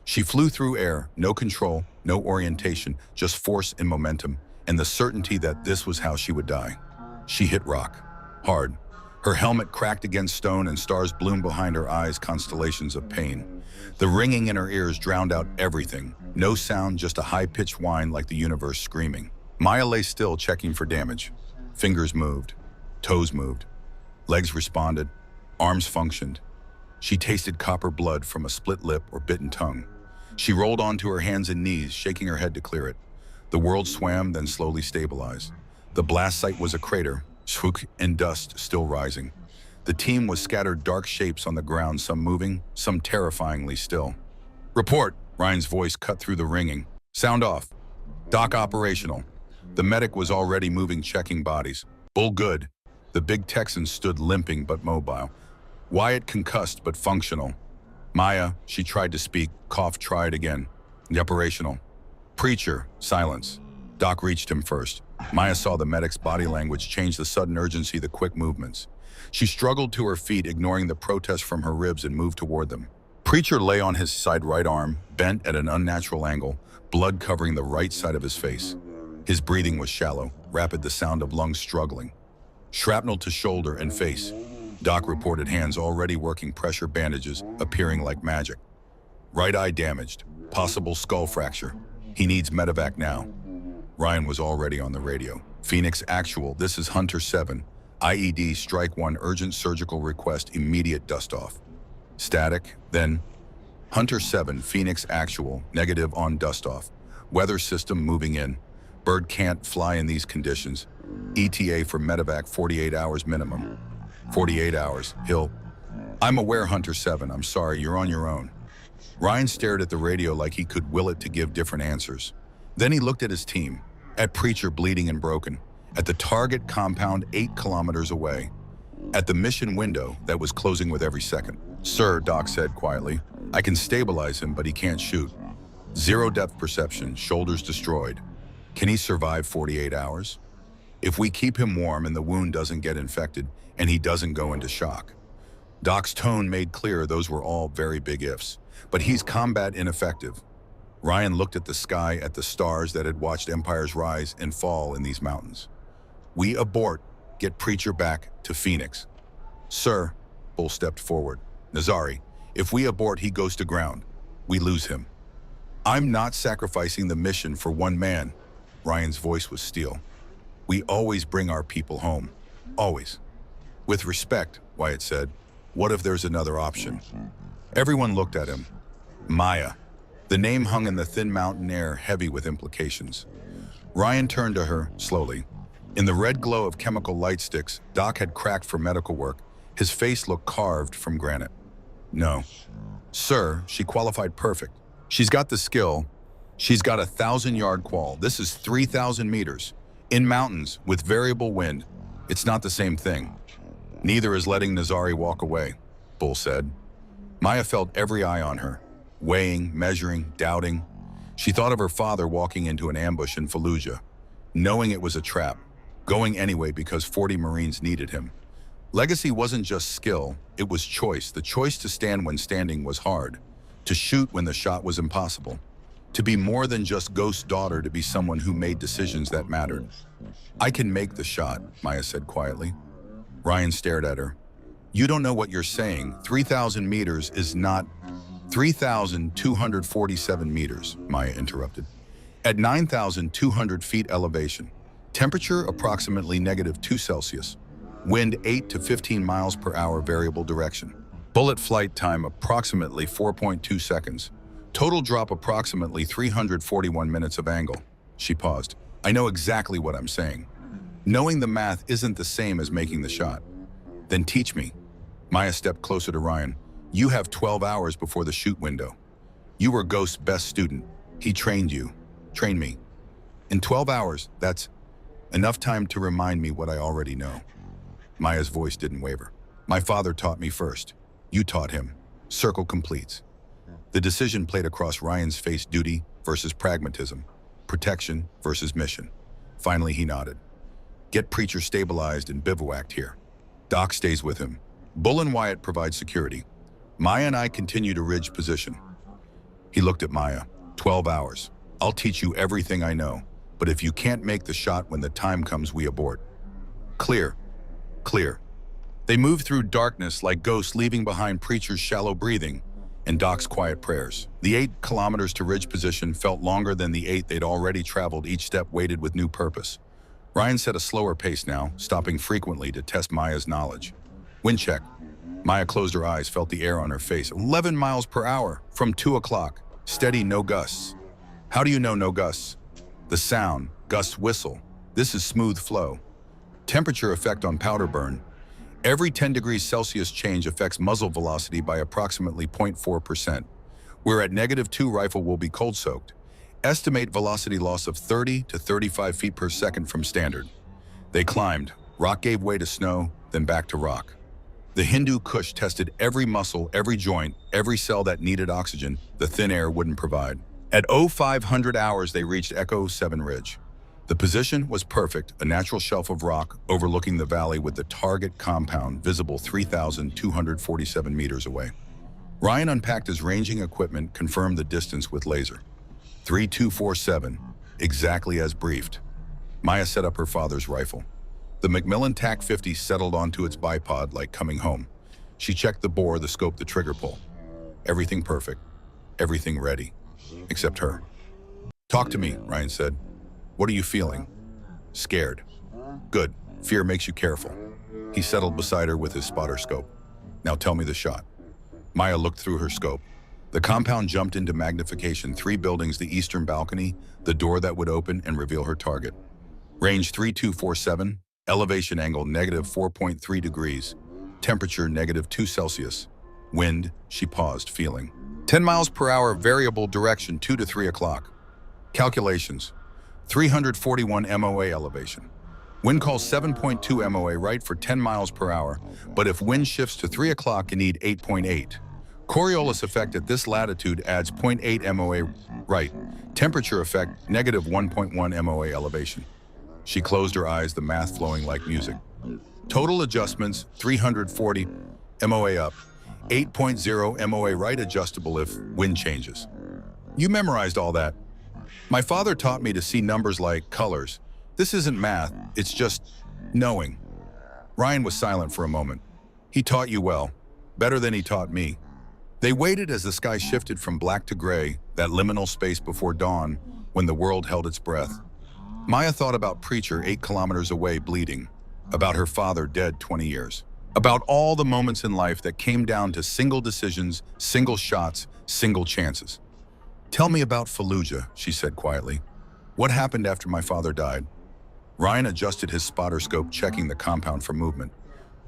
She flew through air, no control, no orientation, just force and momentum, and the certainty that this was how she would die. She hit rock. Hard. Her helmet cracked against stone and stars bloomed behind her eyes, constellations of pain. The ringing in her ears drowned out everything. No sound, just a high-pitched whine like the universe screaming. Maya lay still, checking for damage. Fingers moved. Toes moved. Legs responded. Arms functioned. She tasted copper blood from a split lip or bitten tongue. She rolled onto her hands and knees, shaking her head to clear it. The world swam, then slowly stabilized. The blast site was a crater, swook and dust still rising. The team was scattered dark shapes on the ground, some moving, some terrifyingly still. Report, Ryan's voice cut through the ringing. Sound off. Dock operational. The medic was already moving, checking bodies. Bull good. The big Texan stood limping but mobile. Wyatt concussed but functional. Maya, she tried to speak, coughed, tried again. Operational. Preacher, silence. Doc reached him first. Maya saw the medic's body language change, the sudden urgency, the quick movements. She struggled to her feet, ignoring the protest from her ribs, and moved toward them. Preacher lay on his side, right arm, bent at an unnatural angle, blood covering the right side of his face. His breathing was shallow, rapid, the sound of lungs struggling. Shrapnel to shoulder and face. Doc reported hands already working, pressure bandages appearing like magic. Right eye damaged, possible skull fracture. He needs medevac now. Ryan was already on the radio. Phoenix Actual, this is Hunter 7. IED Strike 1, urgent surgical request, immediate dust off. Static, then Hunter 7, Phoenix Actual, negative on dust off. Weather system moving in. Bird can't fly in these conditions. ETA for medevac 48 hours minimum. 48 hours, Hill. I'm aware, Hunter 7, I'm sorry, you're on your own. Ryan stared at the radio like he could will it to give different answers. Then he looked at his team, at Preacher bleeding and broken, at the target compound 8 kilometers away, at the mission window that was closing with every second. Sir, Doc said quietly, I can stabilize him, but he can't shoot. Zero depth perception, shoulders destroyed. Can he survive 48 hours? If we keep him warm and the wound doesn't get infected and he doesn't go into shock. Doc's tone made clear those were all very big ifs, but he's combat ineffective. Ryan looked at the sky, at the stars that had watched empires rise and fall in these mountains. We abort, get Preacher back to Phoenix. Sir, Bull stepped forward. Nazari, if we abort, he goes to ground. We lose him. I'm not sacrificing the mission for one man. Ryan's voice was steel. We always bring our people home. Always. With respect, Wyatt said, what if there's another option? Everyone looked at him. Maya. The name hung in the thin mountain air, heavy with implications. Ryan turned to her, slowly. In the red glow of chemical light sticks, Doc had cracked for medical work. His face looked carved from granite. No. Sir, she qualified perfect. She's got the skill. She's got a 1,000-yard qual. This is 3,000 meters. In mountains, with variable wind. It's not the same thing. Neither is letting Nazari walk away, Bull said. Maya felt every eye on her, weighing, measuring, doubting. She thought of her father walking into an ambush in Fallujah, knowing it was a trap, going anyway because 40 Marines needed him. Legacy wasn't just skill, it was choice. The choice to stand when standing was hard, to shoot when the shot was impossible, to be more than just Ghost's daughter, to be someone who made decisions that mattered. I can make the shot, Maya said quietly. Ryan stared at her. You don't know what you're saying. 3,000 meters is not 3,247 meters, Maya interrupted. At 9,200 feet elevation, temperature approximately -2 Celsius, wind 8 to 15 miles per hour variable direction, bullet flight time approximately 4.2 seconds, total drop approximately 341 minutes of angle. She paused. I know exactly what I'm saying. Knowing the math isn't the same as making the shot. Then teach me. Maya stepped closer to Ryan. You have 12 hours before the shoot window. You were Ghost's best student. He trained you. Train me. In 12 hours, that's enough time to remind me what I already know. Maya's voice didn't waver. My father taught me first. You taught him. Circle completes. The decision played across Ryan's face: duty versus pragmatism, protection versus mission. Finally, he nodded. Get Preacher stabilized and bivouacked here. Doc stays with him. Bull and Wyatt provide security. Maya and I continue to ridge position. He looked at Maya. 12 hours. I'll teach you everything I know, but if you can't make the shot when the time comes, we abort. Clear. Clear. They moved through darkness like ghosts, leaving behind Preacher's shallow breathing and Doc's quiet prayers. The 8 kilometers to ridge position felt longer than the 8 they'd already traveled, each step weighted with new purpose. Ryan set a slower pace now, stopping frequently to test Maya's knowledge. Wind check. Maya closed her eyes, felt the air on her face. 11 miles per hour from 2 o'clock. Steady, no gusts. How do you know no gusts? The sound, gusts whistle. This is smooth flow. Temperature effect on powder burn. Every 10 degrees Celsius change affects muzzle velocity by approximately 0.4%. We're at -2, rifle will be cold soaked. Estimate velocity loss of 30 to 35 feet per second from standard. They climbed. Rock gave way to snow, then back to rock. The Hindu Kush tested every muscle, every joint, every cell that needed oxygen the thin air wouldn't provide. At 0500 hours, they reached Echo 7 Ridge. The position was perfect, a natural shelf of rock overlooking the valley with the target compound visible 3,247 meters away. Ryan unpacked his ranging equipment, confirmed the distance with laser. 3247, exactly as briefed. Maya set up her father's rifle. The Macmillan TAC-50 settled onto its bipod like coming home. She checked the bore, the scope, the trigger pull. Everything perfect, everything ready, except her. Talk to me, Ryan said. What are you feeling? Scared. Good. Fear makes you careful. He settled beside her with his spotter scope. Now tell me the shot. Maya looked through her scope. The compound jumped into magnification. 3 buildings, the eastern balcony, the door that would open and reveal her target. Range 3247, elevation angle -4.3 degrees, temperature -2 Celsius. Wind, she paused, feeling. 10 miles per hour, variable direction, 2 to 3 o'clock. Calculations. 341 MOA elevation. Wind calls 7.2 MOA right for 10 miles per hour, but if wind shifts to 3 o'clock, you need 8.8. Coriolis effect at this latitude adds 0.8 MOA right. Temperature effect, -1.1 MOA elevation. She closed her eyes, the math flowing like music. Total adjustments, 340 MOA up, 8.0 MOA right, adjustable if wind changes. You memorized all that. My father taught me to see numbers like colors. This isn't math, it's just knowing. Ryan was silent for a moment. He taught you well, better than he taught me. They waited as the sky shifted from black to gray, that liminal space before dawn, when the world held its breath. Maya thought about Preacher 8 kilometers away bleeding, about her father dead 20 years, about all the moments in life that came down to single decisions, single shots, single chances. Tell me about Fallujah, she said quietly. What happened after my father died? Ryan adjusted his spotter scope, checking the compound for movement.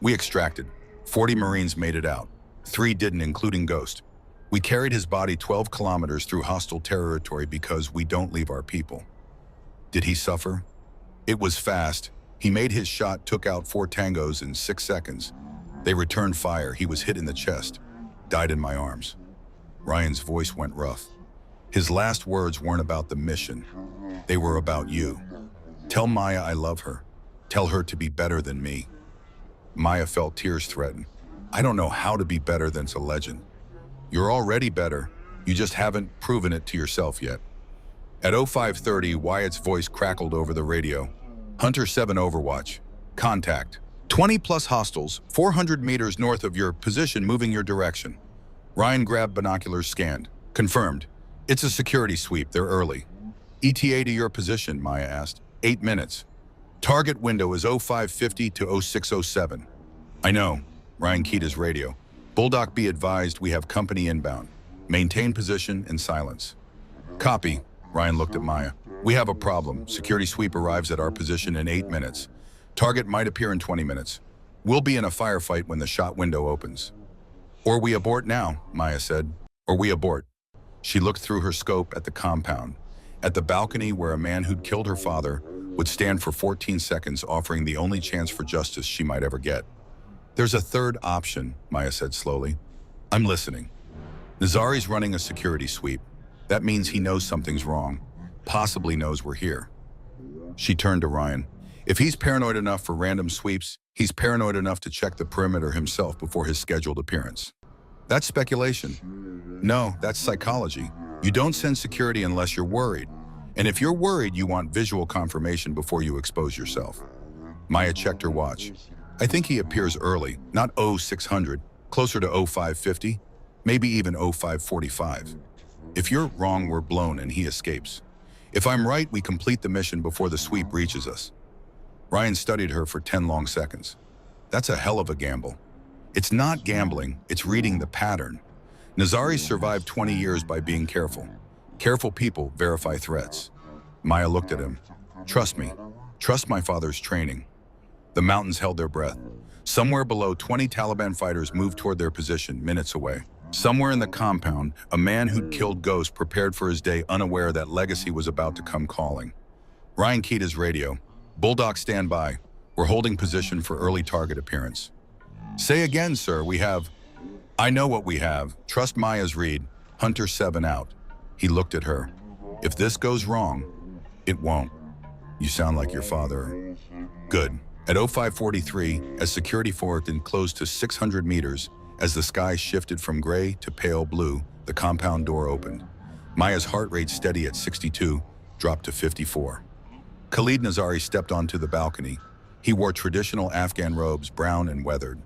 We extracted. 40 Marines made it out. 3 didn't, including Ghost. We carried his body 12 kilometers through hostile territory because we don't leave our people. Did he suffer? It was fast. He made his shot, took out 4 tangos in 6 seconds. They returned fire. He was hit in the chest. Died in my arms. Ryan's voice went rough. His last words weren't about the mission. They were about you. Tell Maya I love her. Tell her to be better than me. Maya felt tears threaten. I don't know how to be better than a legend. You're already better. You just haven't proven it to yourself yet. At 0530, Wyatt's voice crackled over the radio. Hunter 7 Overwatch. Contact. 20 plus hostiles, 400 meters north of your position, moving your direction. Ryan grabbed binoculars, scanned. Confirmed. It's a security sweep. They're early. ETA to your position, Maya asked. 8 minutes. Target window is 0550 to 0607. I know. Ryan keyed his radio. Bulldog, be advised we have company inbound. Maintain position and silence. Copy. Ryan looked at Maya. We have a problem. Security sweep arrives at our position in 8 minutes. Target might appear in 20 minutes. We'll be in a firefight when the shot window opens. Or we abort now, Maya said. Or we abort. She looked through her scope at the compound, at the balcony where a man who'd killed her father would stand for 14 seconds, offering the only chance for justice she might ever get. There's a third option, Maya said slowly. I'm listening. Nazari's running a security sweep. That means he knows something's wrong, possibly knows we're here. She turned to Ryan. If he's paranoid enough for random sweeps, he's paranoid enough to check the perimeter himself before his scheduled appearance. That's speculation. No, that's psychology. You don't send security unless you're worried. And if you're worried, you want visual confirmation before you expose yourself. Maya checked her watch. I think he appears early, not 0600, closer to 0550, maybe even 0545. If you're wrong, we're blown and he escapes. If I'm right, we complete the mission before the sweep reaches us. Ryan studied her for 10 long seconds. That's a hell of a gamble. It's not gambling, it's reading the pattern. Nazari survived 20 years by being careful. Careful people verify threats. Maya looked at him. Trust me. Trust my father's training. The mountains held their breath. Somewhere below, 20 Taliban fighters moved toward their position, minutes away. Somewhere in the compound, a man who'd killed Ghost prepared for his day, unaware that legacy was about to come calling. Ryan keyed his radio. Bulldog, stand by. We're holding position for early target appearance. Say again, sir, we have... I know what we have. Trust Maya's read. Hunter 7 out. He looked at her. If this goes wrong, it won't. You sound like your father. Good. At 0543, as security forked and closed to 600 meters, as the sky shifted from gray to pale blue, the compound door opened. Maya's heart rate, steady at 62, dropped to 54. Khalid Nazari stepped onto the balcony. He wore traditional Afghan robes, brown and weathered.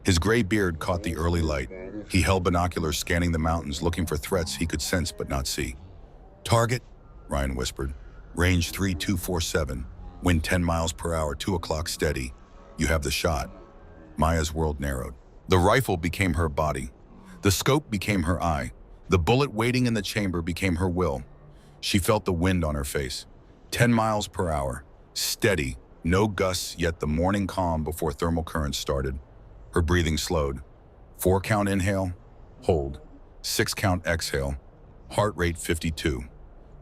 His gray beard caught the early light. He held binoculars, scanning the mountains, looking for threats he could sense but not see. Target, Ryan whispered. Range 3247. Wind 10 miles per hour, 2 o'clock steady. You have the shot. Maya's world narrowed. The rifle became her body. The scope became her eye. The bullet waiting in the chamber became her will. She felt the wind on her face. 10 miles per hour. Steady. No gusts, yet the morning calm before thermal currents started. Her breathing slowed. 4 count inhale. Hold. 6 count exhale. Heart rate 52.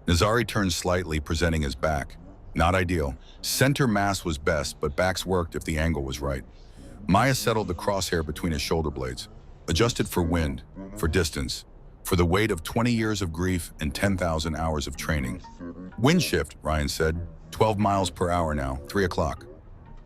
Nazari turned slightly, presenting his back. Not ideal. Center mass was best, but backs worked if the angle was right. Maya settled the crosshair between his shoulder blades, adjusted for wind, for distance, for the weight of 20 years of grief and 10,000 hours of training. Wind shift, Ryan said. 12 miles per hour now, 3 o'clock.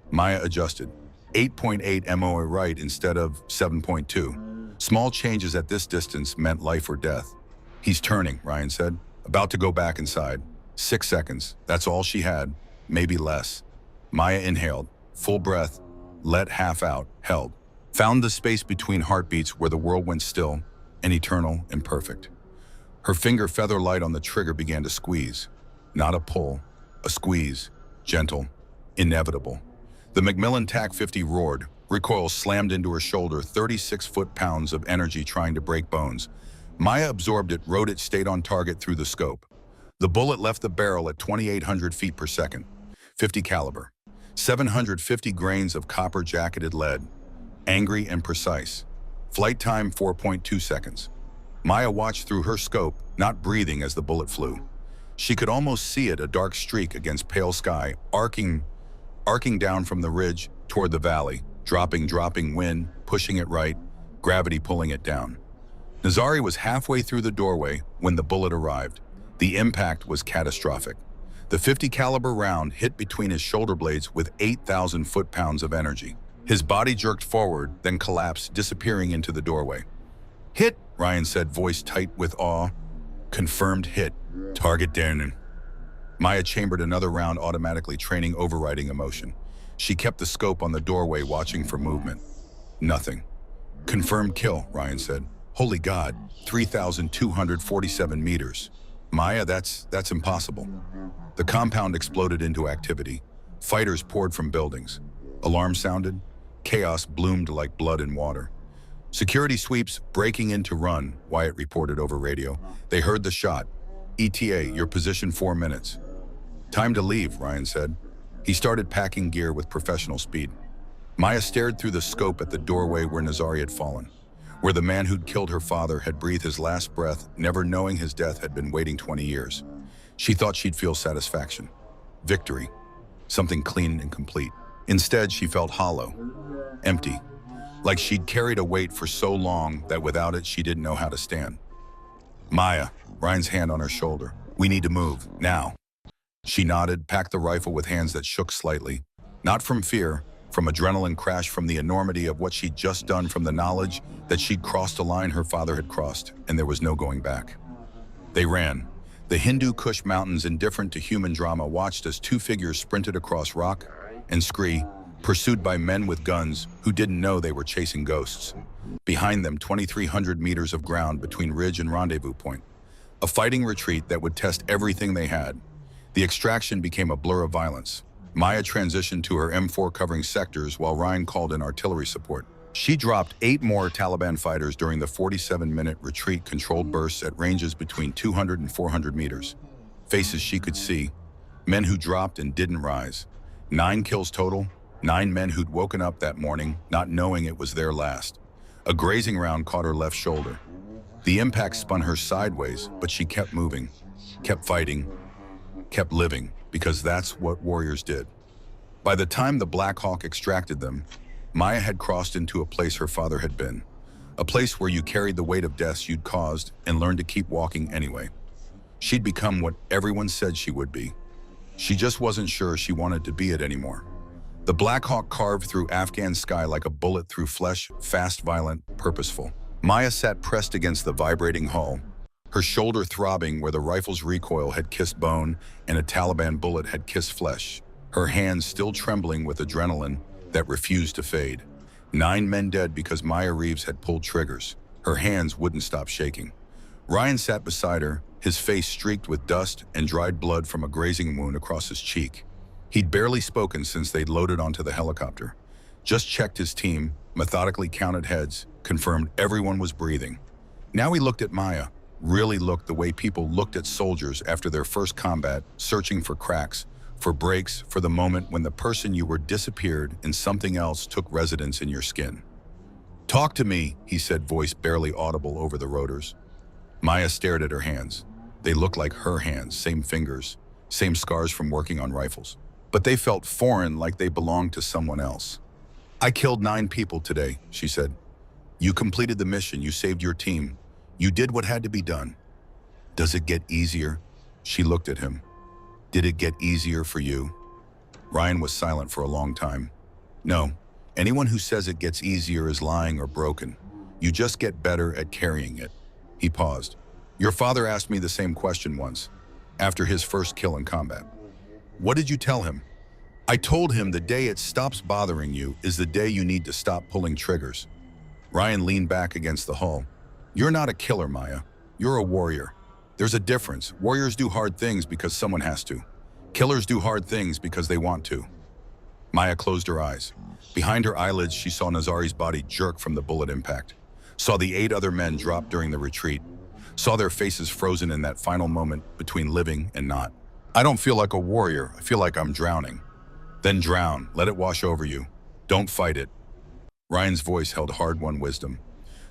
Maya adjusted. 8.8 MOA right instead of 7.2. Small changes at this distance meant life or death. He's turning, Ryan said. About to go back inside. 6 seconds. That's all she had. Maybe less. Maya inhaled. Full breath. Let half out. Held. Found the space between heartbeats where the world went still and eternal and perfect. Her finger, feather light on the trigger, began to squeeze. Not a pull. A squeeze. Gentle. Inevitable. The Macmillan TAC-50 roared. Recoil slammed into her shoulder, 36 foot-pounds of energy trying to break bones. Maya absorbed it, rode it, stayed on target through the scope. The bullet left the barrel at 2,800 feet per second, 50 caliber, 750 grains of copper-jacketed lead, angry and precise. Flight time 4.2 seconds. Maya watched through her scope, not breathing as the bullet flew. She could almost see it, a dark streak against pale sky, arcing down from the ridge toward the valley, dropping, wind, pushing it right, gravity pulling it down. Nazari was halfway through the doorway when the bullet arrived. The impact was catastrophic. The 50 caliber round hit between his shoulder blades with 8,000 foot-pounds of energy. His body jerked forward, then collapsed, disappearing into the doorway. "Hit," Ryan said, voice tight with awe. "Confirmed hit. Target down." Maya chambered another round, automatically training overriding emotion. She kept the scope on the doorway, watching for movement. Nothing. "Confirmed kill," Ryan said. "Holy God, 3,247 meters. Maya, that's impossible." The compound exploded into activity. Fighters poured from buildings. Alarm sounded. Chaos bloomed like blood in water. "Security sweeps breaking in to run," Wyatt reported over radio. They heard the shot. "ETA, your position 4 minutes." "Time to leave," Ryan said. He started packing gear with professional speed. Maya stared through the scope at the doorway where Nazari had fallen, where the man who'd killed her father had breathed his last breath, never knowing his death had been waiting 20 years. She thought she'd feel satisfaction, victory, something clean and complete. Instead, she felt hollow, empty, like she'd carried a weight for so long that without it, she didn't know how to stand. "Maya," Ryan's hand on her shoulder, "we need to move, now." She nodded, packed the rifle with hands that shook slightly. Not from fear, from adrenaline crash, from the enormity of what she'd just done, from the knowledge that she'd crossed a line her father had crossed, and there was no going back. They ran. The Hindu Kush Mountains, indifferent to human drama, watched as two figures sprinted across rock and scree, pursued by men with guns who didn't know they were chasing ghosts. Behind them, 2,300 meters of ground between ridge and rendezvous point. A fighting retreat that would test everything they had. The extraction became a blur of violence. Maya transitioned to her M4 covering sectors while Ryan called in artillery support. She dropped 8 more Taliban fighters during the 47-minute retreat, controlled bursts at ranges between 200 and 400 meters. Faces she could see, men who dropped and didn't rise. 9 kills total, 9 men who'd woken up that morning not knowing it was their last. A grazing round caught her left shoulder. The impact spun her sideways, but she kept moving, kept fighting, kept living, because that's what warriors did. By the time the Black Hawk extracted them, Maya had crossed into a place her father had been. A place where you carried the weight of deaths you'd caused and learned to keep walking anyway. She'd become what everyone said she would be. She just wasn't sure she wanted to be it anymore. The Black Hawk carved through Afghan sky like a bullet through flesh, fast, violent, purposeful. Maya sat pressed against the vibrating hull, her shoulder throbbing where the rifle's recoil had kissed bone and a Taliban bullet had kissed flesh, her hands still trembling with adrenaline that refused to fade. 9 men dead because Maya Reeves had pulled triggers. Her hands wouldn't stop shaking. Ryan sat beside her, his face streaked with dust and dried blood from a grazing wound across his cheek. He'd barely spoken since they'd loaded onto the helicopter. Just checked his team, methodically counted heads, confirmed everyone was breathing. Now he looked at Maya, really looked the way people looked at soldiers after their first combat, searching for cracks, for breaks, for the moment when the person you were disappeared and something else took residence in your skin. "Talk to me," he said, voice barely audible over the rotors. Maya stared at her hands. They looked like her hands, same fingers, same scars from working on rifles. But they felt foreign, like they belonged to someone else. "I killed 9 people today," she said. "You completed the mission, you saved your team. You did what had to be done. Does it get easier?" She looked at him. "Did it get easier for you?" Ryan was silent for a long time. "No. Anyone who says it gets easier is lying or broken. You just get better at carrying it." He paused. "Your father asked me the same question once, after his first kill in combat. What did you tell him?" "I told him the day it stops bothering you is the day you need to stop pulling triggers." Ryan leaned back against the hull. "You're not a killer, Maya. You're a warrior. There's a difference. Warriors do hard things because someone has to. Killers do hard things because they want to." Maya closed her eyes. Behind her eyelids, she saw Nazari's body jerk from the bullet impact. Saw the 8 other men drop during the retreat. Saw their faces frozen in that final moment between living and not. I don't feel like a warrior. I feel like I'm drowning. Then drown. Let it wash over you. Don't fight it. Ryan's voice held hard-won wisdom.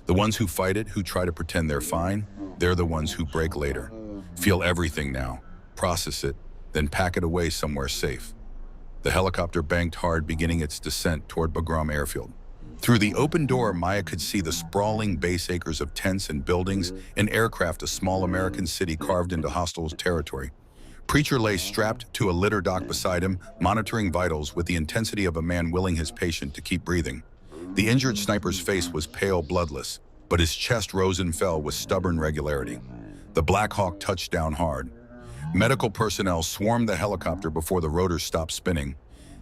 The ones who fight it, who try to pretend they're fine, they're the ones who break later. Feel everything now. Process it, then pack it away somewhere safe. The helicopter banked hard, beginning its descent toward Bagram Airfield. Through the open door, Maya could see the sprawling base acres of tents and buildings, an aircraft, a small American city carved into hostile territory. Preacher lay strapped to a litter dock beside him, monitoring vitals with the intensity of a man willing his patient to keep breathing. The injured sniper's face was pale, bloodless, but his chest rose and fell with stubborn regularity. The Black Hawk touched down hard. Medical personnel swarmed the helicopter before the rotors stopped spinning.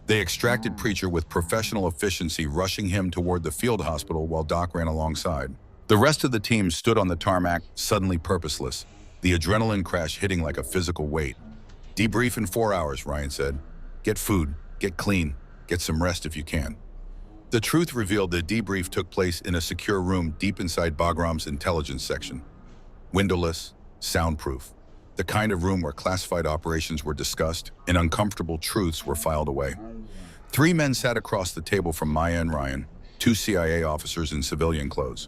They extracted Preacher with professional efficiency, rushing him toward the field hospital while Doc ran alongside. The rest of the team stood on the tarmac, suddenly purposeless, the adrenaline crash hitting like a physical weight. Debrief in 4 hours, Ryan said. Get food, get clean, get some rest if you can. The truth revealed the debrief took place in a secure room deep inside Bagram's intelligence section. Windowless, soundproof. The kind of room where classified operations were discussed and uncomfortable truths were filed away. 3 men sat across the table from Maya and Ryan, 2 CIA officers in civilian clothes,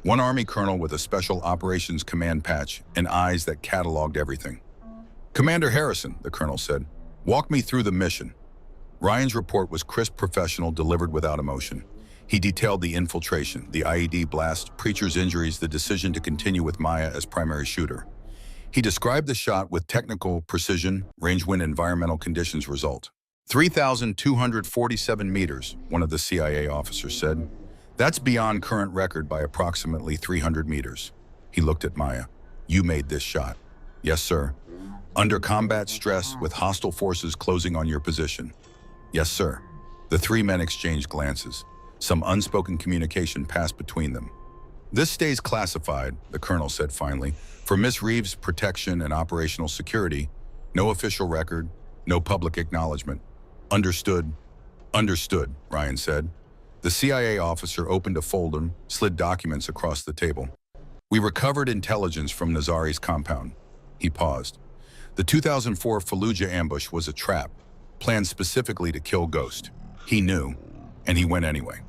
1 Army colonel with a Special Operations Command patch and eyes that cataloged everything. Commander Harrison, the colonel said, walk me through the mission. Ryan's report was crisp, professional, delivered without emotion. He detailed the infiltration, the IED blast, Preacher's injuries, the decision to continue with Maya as primary shooter. He described the shot with technical precision, range when environmental conditions result. 3,247 meters, one of the CIA officers said. That's beyond current record by approximately 300 meters. He looked at Maya. You made this shot. Yes, sir. Under combat stress with hostile forces closing on your position. Yes, sir. The 3 men exchanged glances. Some unspoken communication passed between them. This stays classified, the colonel said finally, for Miss Reeves' protection and operational security. No official record, no public acknowledgement. Understood. Understood, Ryan said. The CIA officer opened a folder, slid documents across the table. We recovered intelligence from Nazari's compound. He paused. The 2004 Fallujah ambush was a trap, planned specifically to kill Ghost. He knew, and he went anyway.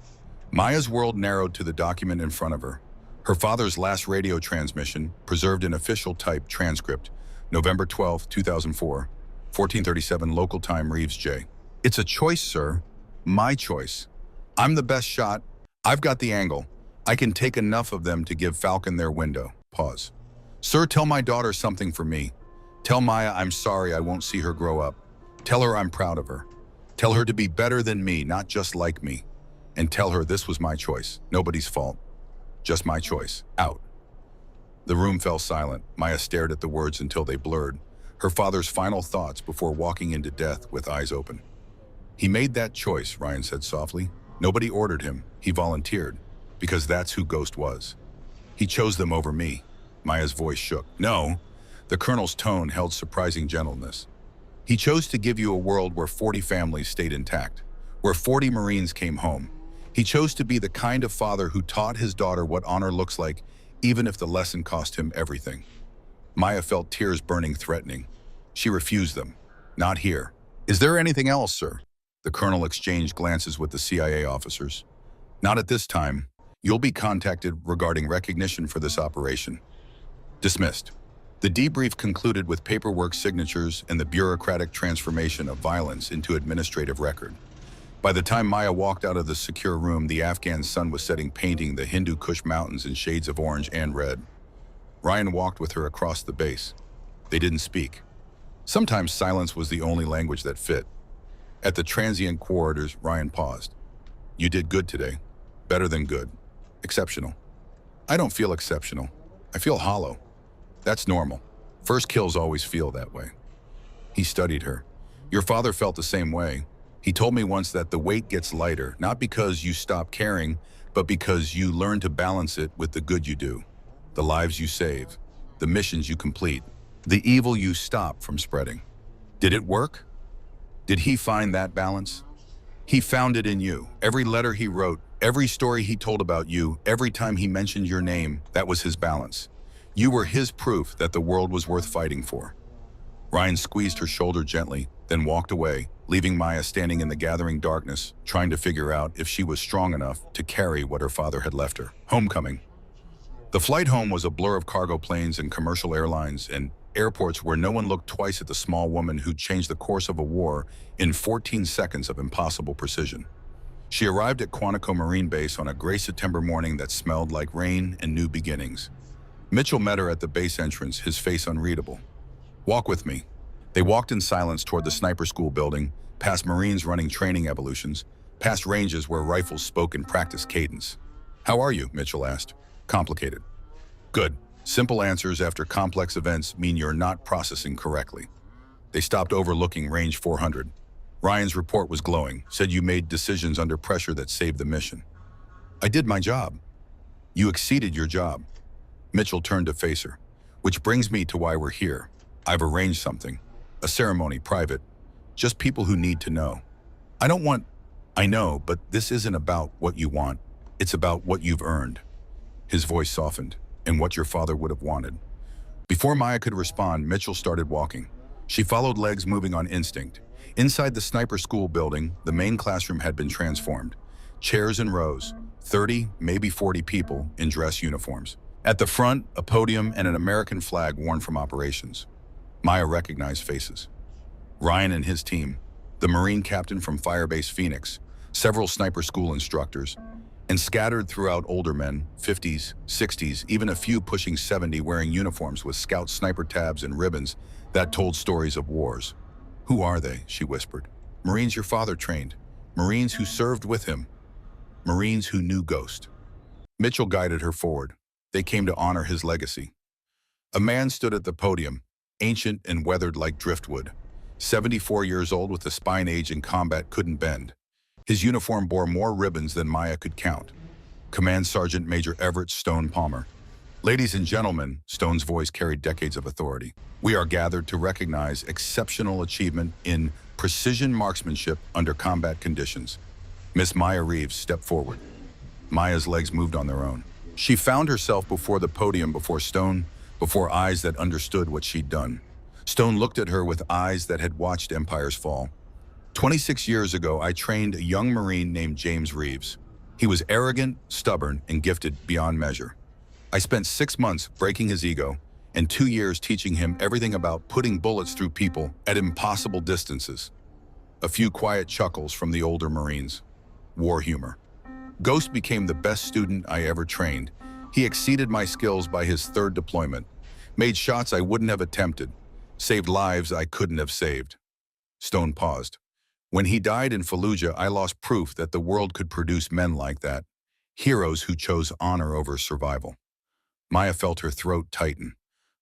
Maya's world narrowed to the document in front of her. Her father's last radio transmission, preserved in official type transcript, November 12, 2004, 14:37 local time, Reeves J. It's a choice, sir. My choice. I'm the best shot. I've got the angle. I can take enough of them to give Falcon their window. Pause. Sir, tell my daughter something for me. Tell Maya I'm sorry I won't see her grow up. Tell her I'm proud of her. Tell her to be better than me, not just like me. And tell her this was my choice, nobody's fault. Just my choice. Out. The room fell silent. Maya stared at the words until they blurred, her father's final thoughts before walking into death with eyes open. He made that choice, Ryan said softly. Nobody ordered him. He volunteered, because that's who Ghost was. He chose them over me. Maya's voice shook. No. The colonel's tone held surprising gentleness. He chose to give you a world where 40 families stayed intact, where 40 Marines came home. He chose to be the kind of father who taught his daughter what honor looks like, even if the lesson cost him everything. Maya felt tears burning, threatening. She refused them. Not here. Is there anything else, sir? The colonel exchanged glances with the CIA officers. Not at this time. You'll be contacted regarding recognition for this operation. Dismissed. The debrief concluded with paperwork signatures and the bureaucratic transformation of violence into administrative record. By the time Maya walked out of the secure room, the Afghan sun was setting, painting the Hindu Kush mountains in shades of orange and red. Ryan walked with her across the base. They didn't speak. Sometimes silence was the only language that fit. At the transient quarters, Ryan paused. You did good today. Better than good. Exceptional. I don't feel exceptional. I feel hollow. That's normal. First kills always feel that way. He studied her. Your father felt the same way. He told me once that the weight gets lighter, not because you stop caring, but because you learn to balance it with the good you do, the lives you save, the missions you complete, the evil you stop from spreading. Did it work? Did he find that balance? He found it in you. Every letter he wrote, every story he told about you, every time he mentioned your name, that was his balance. You were his proof that the world was worth fighting for. Ryan squeezed her shoulder gently, then walked away, leaving Maya standing in the gathering darkness, trying to figure out if she was strong enough to carry what her father had left her. Homecoming. The flight home was a blur of cargo planes and commercial airlines and airports where no one looked twice at the small woman who'd changed the course of a war in 14 seconds of impossible precision. She arrived at Quantico Marine Base on a gray September morning that smelled like rain and new beginnings. Mitchell met her at the base entrance, his face unreadable. "Walk with me." They walked in silence toward the sniper school building, past Marines running training evolutions, past ranges where rifles spoke in practice cadence. "How are you?" Mitchell asked. "Complicated." "Good. Simple answers after complex events mean you're not processing correctly." They stopped overlooking Range 400. Ryan's report was glowing, said you made decisions under pressure that saved the mission. "I did my job." "You exceeded your job." Mitchell turned to face her. "Which brings me to why we're here. I've arranged something. A ceremony, private. Just people who need to know. I know, but this isn't about what you want. It's about what you've earned." His voice softened, "And what your father would have wanted." Before Maya could respond, Mitchell started walking. She followed, legs moving on instinct. Inside the sniper school building, the main classroom had been transformed. Chairs in rows, 30, maybe 40 people in dress uniforms. At the front, a podium and an American flag worn from operations. Maya recognized faces. Ryan and his team, the Marine captain from Firebase Phoenix, several sniper school instructors, and scattered throughout older men, 50s, 60s, even a few pushing 70 wearing uniforms with scout sniper tabs and ribbons that told stories of wars. "Who are they?" she whispered. "Marines your father trained. Marines who served with him. Marines who knew Ghost." Mitchell guided her forward. They came to honor his legacy. A man stood at the podium, ancient and weathered like driftwood, 74 years old with a spine age in combat couldn't bend. His uniform bore more ribbons than Maya could count. Command Sergeant Major Everett Stone Palmer. "Ladies and gentlemen," Stone's voice carried decades of authority, "we are gathered to recognize exceptional achievement in precision marksmanship under combat conditions." Miss Maya Reeves stepped forward. Maya's legs moved on their own. She found herself before the podium, before Stone, before eyes that understood what she'd done. Stone looked at her with eyes that had watched empires fall. 26 years ago, I trained a young Marine named James Reeves. He was arrogant, stubborn, and gifted beyond measure. I spent 6 months breaking his ego and 2 years teaching him everything about putting bullets through people at impossible distances. A few quiet chuckles from the older Marines. War humor. Ghost became the best student I ever trained. He exceeded my skills by his 3rd deployment, made shots I wouldn't have attempted, saved lives I couldn't have saved. Stone paused. When he died in Fallujah, I lost proof that the world could produce men like that, heroes who chose honor over survival. Maya felt her throat tighten.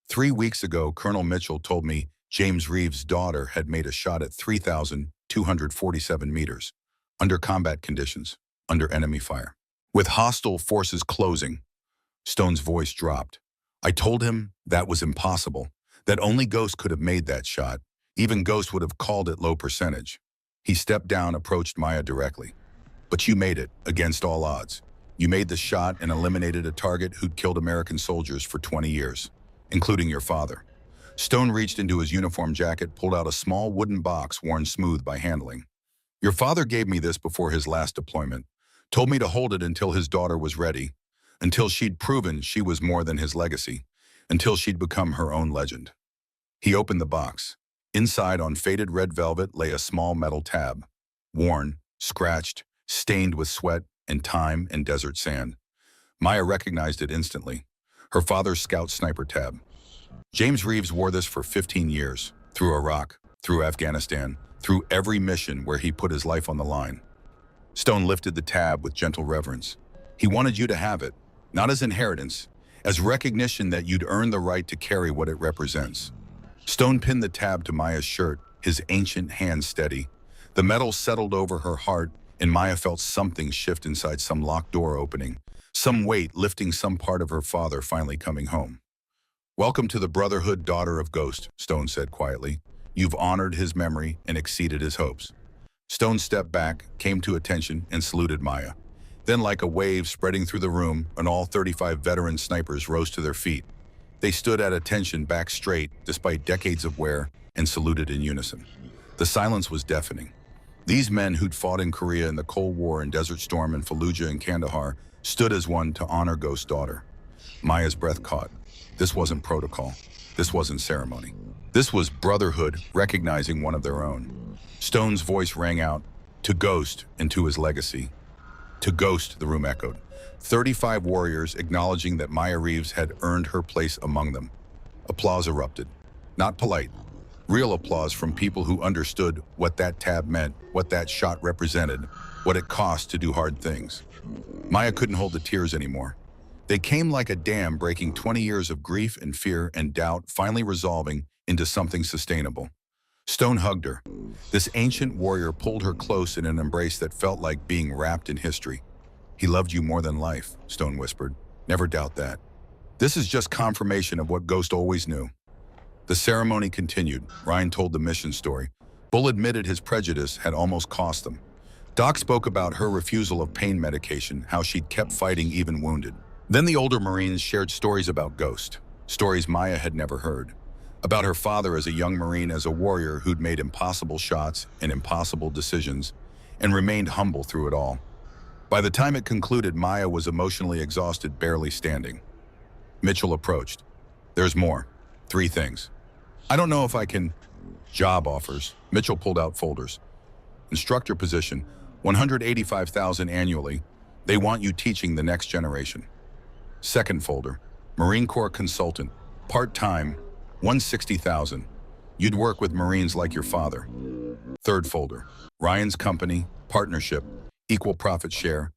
3 weeks ago, Colonel Mitchell told me James Reeves' daughter had made a shot at 3,247 meters, under combat conditions, under enemy fire, with hostile forces closing. Stone's voice dropped. I told him that was impossible, that only Ghost could have made that shot. Even Ghost would have called it low percentage. He stepped down, approached Maya directly. "But you made it, against all odds. You made the shot and eliminated a target who'd killed American soldiers for 20 years, including your father." Stone reached into his uniform jacket, pulled out a small wooden box worn smooth by handling. "Your father gave me this before his last deployment, told me to hold it until his daughter was ready, until she'd proven she was more than his legacy, until she'd become her own legend." He opened the box. Inside, on faded red velvet, lay a small metal tab, worn, scratched, stained with sweat and time and desert sand. Maya recognized it instantly. Her father's scout sniper tab. James Reeves wore this for 15 years, through Iraq, through Afghanistan, through every mission where he put his life on the line. Stone lifted the tab with gentle reverence. He wanted you to have it, not as inheritance, as recognition that you'd earned the right to carry what it represents. Stone pinned the tab to Maya's shirt, his ancient hand steady. The metal settled over her heart, and Maya felt something shift inside, some locked door opening, some weight lifting, some part of her father finally coming home. "Welcome to the Brotherhood, daughter of Ghost," Stone said quietly. "You've honored his memory and exceeded his hopes." Stone stepped back, came to attention, and saluted Maya. Then, like a wave spreading through the room, and all 35 veteran snipers rose to their feet. They stood at attention, back straight, despite decades of wear, and saluted in unison. The silence was deafening. These men who'd fought in Korea in the Cold War and Desert Storm in Fallujah and Kandahar stood as one to honor Ghost's daughter. Maya's breath caught. This wasn't protocol. This wasn't ceremony. This was brotherhood recognizing one of their own. Stone's voice rang out, to Ghost and to his legacy. To Ghost, the room echoed. 35 warriors acknowledging that Maya Reeves had earned her place among them. Applause erupted. Not polite. Real applause from people who understood what that tab meant, what that shot represented, what it cost to do hard things. Maya couldn't hold the tears anymore. They came like a dam breaking 20 years of grief and fear and doubt, finally resolving into something sustainable. Stone hugged her. This ancient warrior pulled her close in an embrace that felt like being wrapped in history. He loved you more than life, Stone whispered. Never doubt that. This is just confirmation of what Ghost always knew. The ceremony continued. Ryan told the mission story. Bull admitted his prejudice had almost cost them. Doc spoke about her refusal of pain medication, how she'd kept fighting even wounded. Then the older Marines shared stories about Ghost, stories Maya had never heard. About her father as a young Marine, as a warrior who'd made impossible shots and impossible decisions, and remained humble through it all. By the time it concluded, Maya was emotionally exhausted, barely standing. Mitchell approached. There's more. 3 things. I don't know if I can... Job offers. Mitchell pulled out folders. Instructor position, $185,000 annually. They want you teaching the next generation. Second folder, Marine Corps consultant, part-time, $160,000. You'd work with Marines like your father. Third folder, Ryan's company, partnership, equal profit share,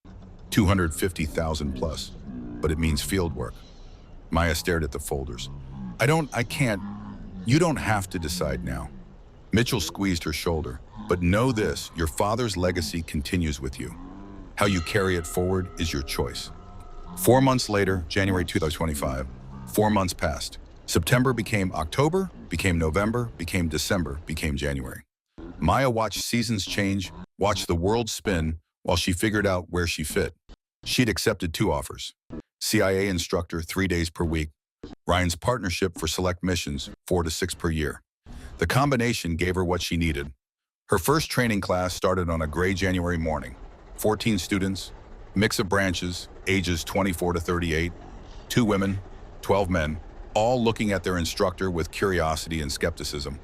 $250,000 plus. But it means field work. Maya stared at the folders. I can't. You don't have to decide now. Mitchell squeezed her shoulder. But know this, your father's legacy continues with you. How you carry it forward is your choice. 4 months later, January 2025, 4 months passed. September became October, became November, became December, became January. Maya watched seasons change, watched the world spin while she figured out where she fit. She'd accepted 2 offers. CIA instructor 3 days per week, Ryan's partnership for select missions 4 to 6 per year. The combination gave her what she needed. Her first training class started on a gray January morning. 14 students, mix of branches, ages 24 to 38, 2 women, 12 men, all looking at their instructor with curiosity and skepticism.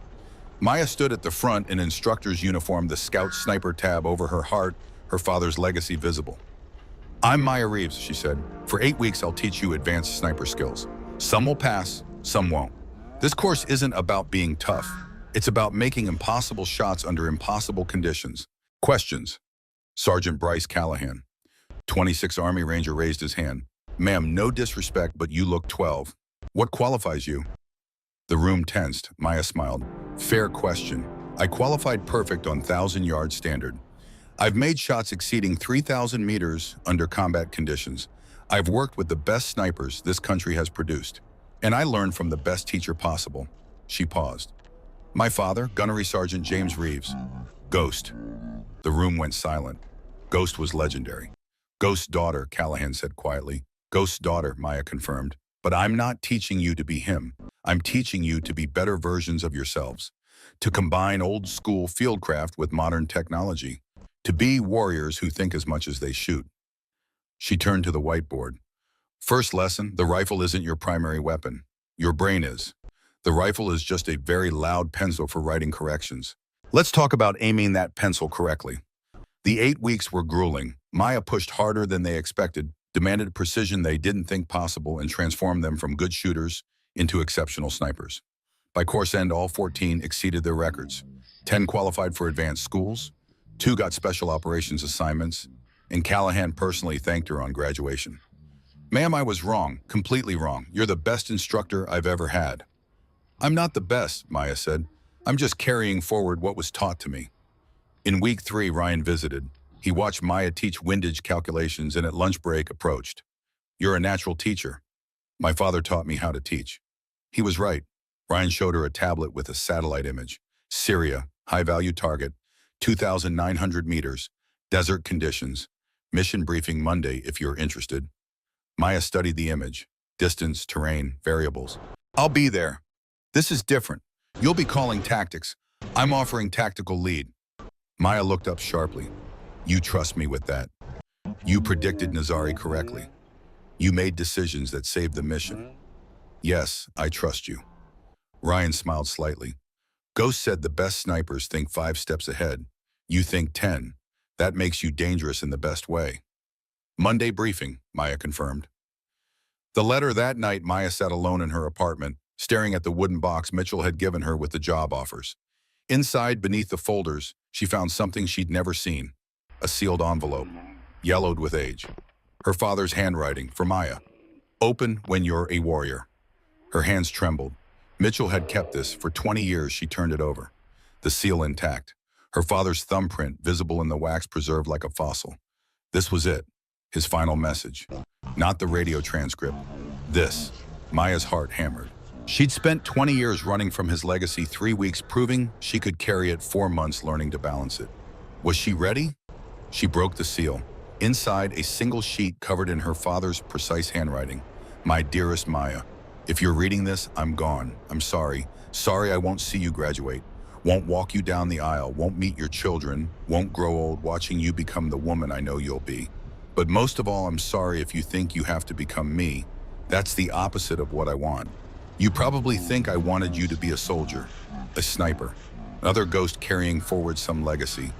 Maya stood at the front in instructor's uniform, the scout sniper tab over her heart, her father's legacy visible. I'm Maya Reeves, she said. For 8 weeks, I'll teach you advanced sniper skills. Some will pass, some won't. This course isn't about being tough. It's about making impossible shots under impossible conditions. Questions. Sergeant Bryce Callahan. 26 Army Ranger raised his hand. Ma'am, no disrespect, but you look 12. What qualifies you? The room tensed. Maya smiled. Fair question. I qualified perfect on 1,000-yard standard. I've made shots exceeding 3,000 meters under combat conditions. I've worked with the best snipers this country has produced. And I learned from the best teacher possible. She paused. My father, Gunnery Sergeant James Reeves. Ghost. The room went silent. Ghost was legendary. Ghost's daughter, Callahan said quietly. Ghost's daughter, Maya confirmed. But I'm not teaching you to be him. I'm teaching you to be better versions of yourselves. To combine old-school fieldcraft with modern technology. To be warriors who think as much as they shoot. She turned to the whiteboard. First lesson, the rifle isn't your primary weapon. Your brain is. The rifle is just a very loud pencil for writing corrections. Let's talk about aiming that pencil correctly. The 8 weeks were grueling. Maya pushed harder than they expected, demanded precision they didn't think possible, and transformed them from good shooters into exceptional snipers. By course end, all 14 exceeded their records. 10 qualified for advanced schools, 2 got special operations assignments, and Callahan personally thanked her on graduation. Ma'am, I was wrong, completely wrong. You're the best instructor I've ever had. I'm not the best, Maya said. I'm just carrying forward what was taught to me. In week 3, Ryan visited. He watched Maya teach windage calculations and at lunch break approached. You're a natural teacher. My father taught me how to teach. He was right. Ryan showed her a tablet with a satellite image. Syria, high-value target, 2,900 meters, desert conditions. Mission briefing Monday if you're interested. Maya studied the image. Distance, terrain, variables. I'll be there. This is different. You'll be calling tactics. I'm offering tactical lead. Maya looked up sharply. You trust me with that. You predicted Nazari correctly. You made decisions that saved the mission. Yes, I trust you. Ryan smiled slightly. Ghost said the best snipers think 5 steps ahead. You think 10. That makes you dangerous in the best way. Monday briefing, Maya confirmed. The letter that night, Maya sat alone in her apartment, staring at the wooden box Mitchell had given her with the job offers. Inside, beneath the folders, she found something she'd never seen. A sealed envelope, yellowed with age. Her father's handwriting, for Maya. Open when you're a warrior. Her hands trembled. Mitchell had kept this. For 20 years, she turned it over. The seal intact. Her father's thumbprint visible in the wax preserved like a fossil. This was it. His final message. Not the radio transcript. This. Maya's heart hammered. She'd spent 20 years running from his legacy, 3 weeks proving she could carry it, 4 months learning to balance it. Was she ready? She broke the seal. Inside, a single sheet covered in her father's precise handwriting. My dearest Maya, if you're reading this, I'm gone. I'm sorry. Sorry I won't see you graduate. Won't walk you down the aisle. Won't meet your children. Won't grow old watching you become the woman I know you'll be. But most of all, I'm sorry if you think you have to become me. That's the opposite of what I want. You probably think I wanted you to be a soldier, a sniper, another ghost carrying forward some legacy.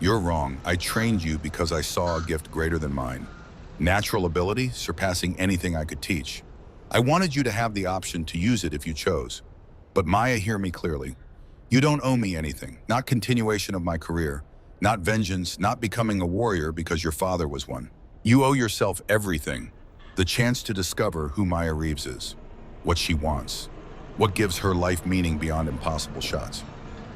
You're wrong. I trained you because I saw a gift greater than mine. Natural ability, surpassing anything I could teach. I wanted you to have the option to use it if you chose. But Maya, hear me clearly. You don't owe me anything, not continuation of my career, not vengeance, not becoming a warrior because your father was one. You owe yourself everything. The chance to discover who Maya Reeves is, what she wants, what gives her life meaning beyond impossible shots.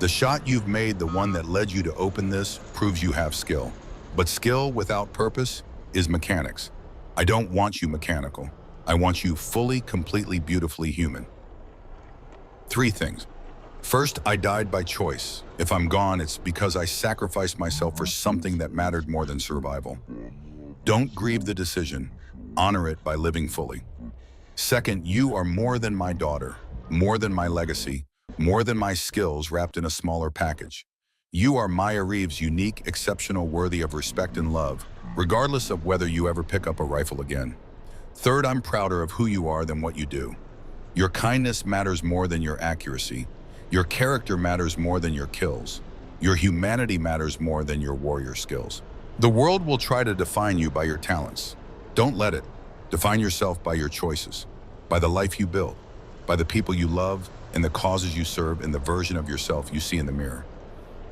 The shot you've made, the one that led you to open this, proves you have skill. But skill without purpose is mechanics. I don't want you mechanical. I want you fully, completely, beautifully human. 3 things. First, I died by choice. If I'm gone, it's because I sacrificed myself for something that mattered more than survival. Don't grieve the decision. Honor it by living fully. Second, you are more than my daughter, more than my legacy, more than my skills wrapped in a smaller package. You are Maya Reeves, unique, exceptional, worthy of respect and love, regardless of whether you ever pick up a rifle again. Third, I'm prouder of who you are than what you do. Your kindness matters more than your accuracy. Your character matters more than your kills. Your humanity matters more than your warrior skills. The world will try to define you by your talents. Don't let it. Define yourself by your choices, by the life you build, by the people you love, and the causes you serve, and the version of yourself you see in the mirror.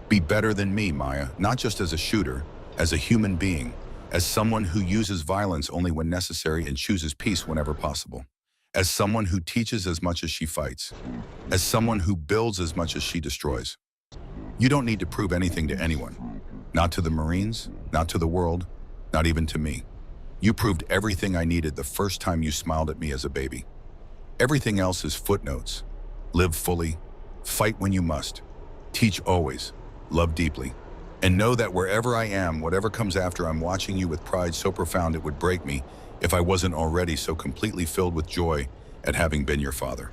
Be better than me, Maya, not just as a shooter, as a human being, as someone who uses violence only when necessary and chooses peace whenever possible, as someone who teaches as much as she fights, as someone who builds as much as she destroys. You don't need to prove anything to anyone, not to the Marines, not to the world, not even to me. You proved everything I needed the first time you smiled at me as a baby. Everything else is footnotes. Live fully, fight when you must, teach always, love deeply, and know that wherever I am, whatever comes after, I'm watching you with pride so profound it would break me if I wasn't already so completely filled with joy at having been your father.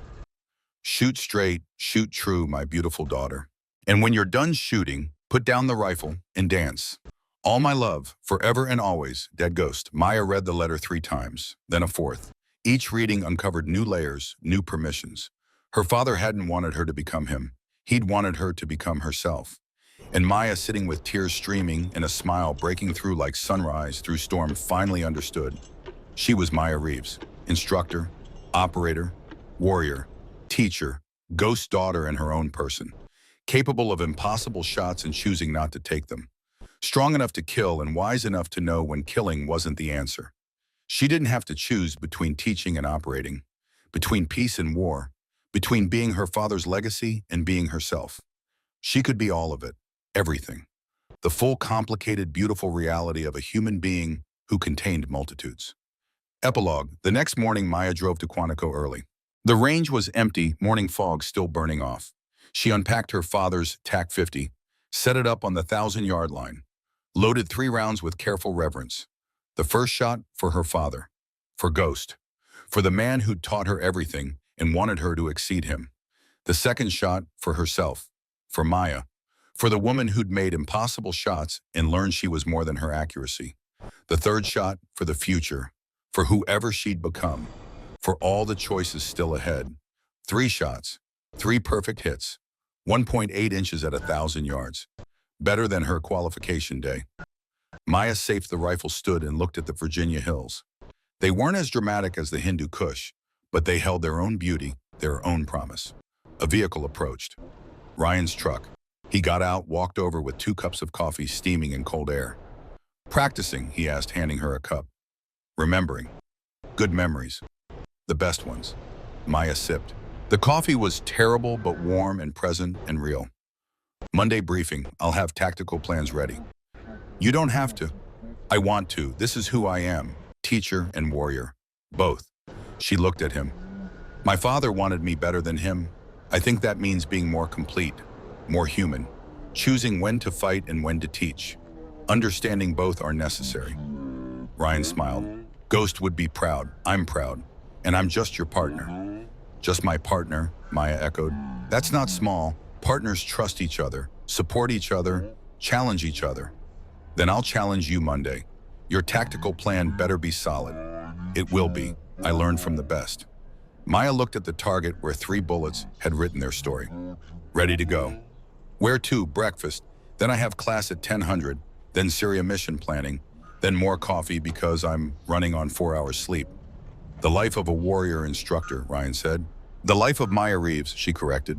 Shoot straight, shoot true, my beautiful daughter. And when you're done shooting, put down the rifle and dance. All my love, forever and always, Dead Ghost. Maya read the letter 3 times, then a 4th. Each reading uncovered new layers, new permissions. Her father hadn't wanted her to become him. He'd wanted her to become herself. And Maya, sitting with tears streaming and a smile breaking through like sunrise through storm, finally understood. She was Maya Reeves, instructor, operator, warrior, teacher, ghost daughter in her own person, capable of impossible shots and choosing not to take them. Strong enough to kill and wise enough to know when killing wasn't the answer. She didn't have to choose between teaching and operating, between peace and war, between being her father's legacy and being herself. She could be all of it, everything. The full, complicated, beautiful reality of a human being who contained multitudes. Epilogue. The next morning, Maya drove to Quantico early. The range was empty, morning fog still burning off. She unpacked her father's TAC-50, set it up on the 1,000-yard line, loaded 3 rounds with careful reverence. The first shot for her father, for Ghost, For the man who'd taught her everything and wanted her to exceed him. The second shot for herself, for Maya. For the woman who'd made impossible shots and learned she was more than her accuracy. The third shot for the future, for whoever she'd become, for all the choices still ahead. 3 shots, 3 perfect hits, 1.8 inches at 1,000 yards. Better than her qualification day. Maya safed the rifle stood and looked at the Virginia hills. They weren't as dramatic as the Hindu Kush, but they held their own beauty, their own promise. A vehicle approached. Ryan's truck. He got out, walked over with 2 cups of coffee steaming in cold air. Practicing, he asked, handing her a cup. Remembering. Good memories. The best ones. Maya sipped. The coffee was terrible but warm and present and real. Monday briefing, I'll have tactical plans ready. You don't have to. I want to. This is who I am. Teacher and warrior. Both. She looked at him. My father wanted me better than him. I think that means being more complete, more human, choosing when to fight and when to teach. Understanding both are necessary. Ryan smiled. Ghost would be proud. I'm proud. And I'm just your partner. Just my partner, Maya echoed. That's not small. Partners trust each other, support each other, challenge each other. Then I'll challenge you Monday. Your tactical plan better be solid. It will be. I learned from the best. Maya looked at the target where 3 bullets had written their story. Ready to go. Where to? Breakfast. Then I have class at 10:00, then Syria mission planning, then more coffee because I'm running on 4 hours sleep. The life of a warrior instructor, Ryan said. The life of Maya Reeves, she corrected.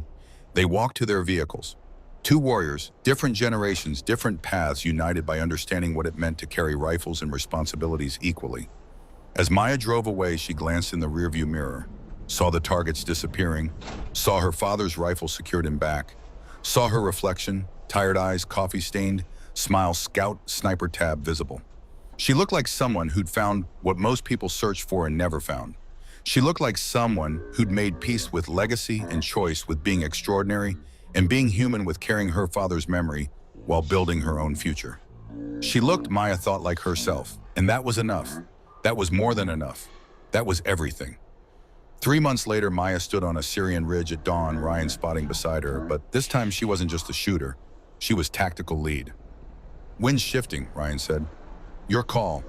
They walked to their vehicles. 2 warriors, different generations, different paths, united by understanding what it meant to carry rifles and responsibilities equally. As Maya drove away, she glanced in the rearview mirror, saw the targets disappearing, saw her father's rifle secured in back, saw her reflection, tired eyes, coffee-stained, smile, scout, sniper tab visible. She looked like someone who'd found what most people search for and never found. She looked like someone who'd made peace with legacy and choice, with being extraordinary and being human, with carrying her father's memory while building her own future. She looked, Maya thought, like herself, and that was enough. That was more than enough. That was everything. 3 months later, Maya stood on a Syrian ridge at dawn, Ryan spotting beside her, but this time she wasn't just a shooter. She was tactical lead. Wind's shifting, Ryan said. Your call.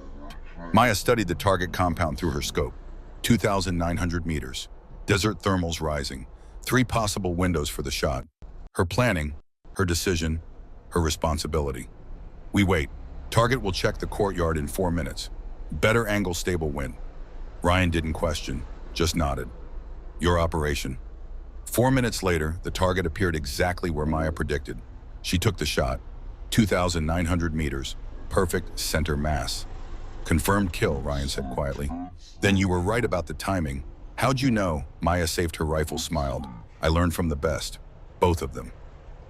Maya studied the target compound through her scope. 2,900 meters. Desert thermals rising. 3 possible windows for the shot. Her planning, her decision, her responsibility. We wait. Target will check the courtyard in 4 minutes. Better angle, stable wind. Ryan didn't question, just nodded. Your operation. 4 minutes later, the target appeared exactly where Maya predicted. She took the shot. 2,900 meters. Perfect center mass. Confirmed kill, Ryan said quietly. Then you were right about the timing. How'd you know? Maya saved her rifle, smiled. I learned from the best. Both of them.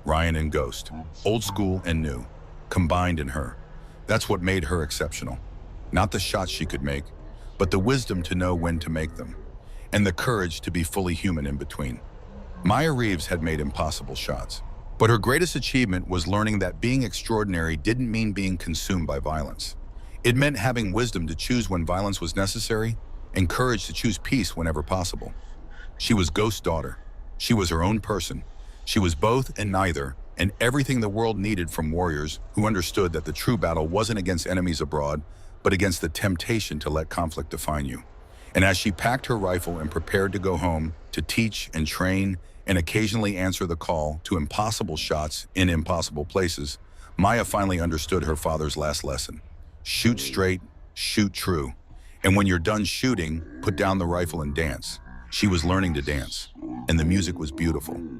Ryan and Ghost. Old school and new. Combined in her. That's what made her exceptional. Not the shots she could make, but the wisdom to know when to make them. And the courage to be fully human in between. Maya Reeves had made impossible shots. But her greatest achievement was learning that being extraordinary didn't mean being consumed by violence. It meant having wisdom to choose when violence was necessary and courage to choose peace whenever possible. She was Ghost's daughter. She was her own person. She was both and neither, and everything the world needed from warriors who understood that the true battle wasn't against enemies abroad, but against the temptation to let conflict define you. And as she packed her rifle and prepared to go home to teach and train and occasionally answer the call to impossible shots in impossible places, Maya finally understood her father's last lesson. Shoot straight, shoot true. And when you're done shooting, put down the rifle and dance. She was learning to dance, and the music was beautiful.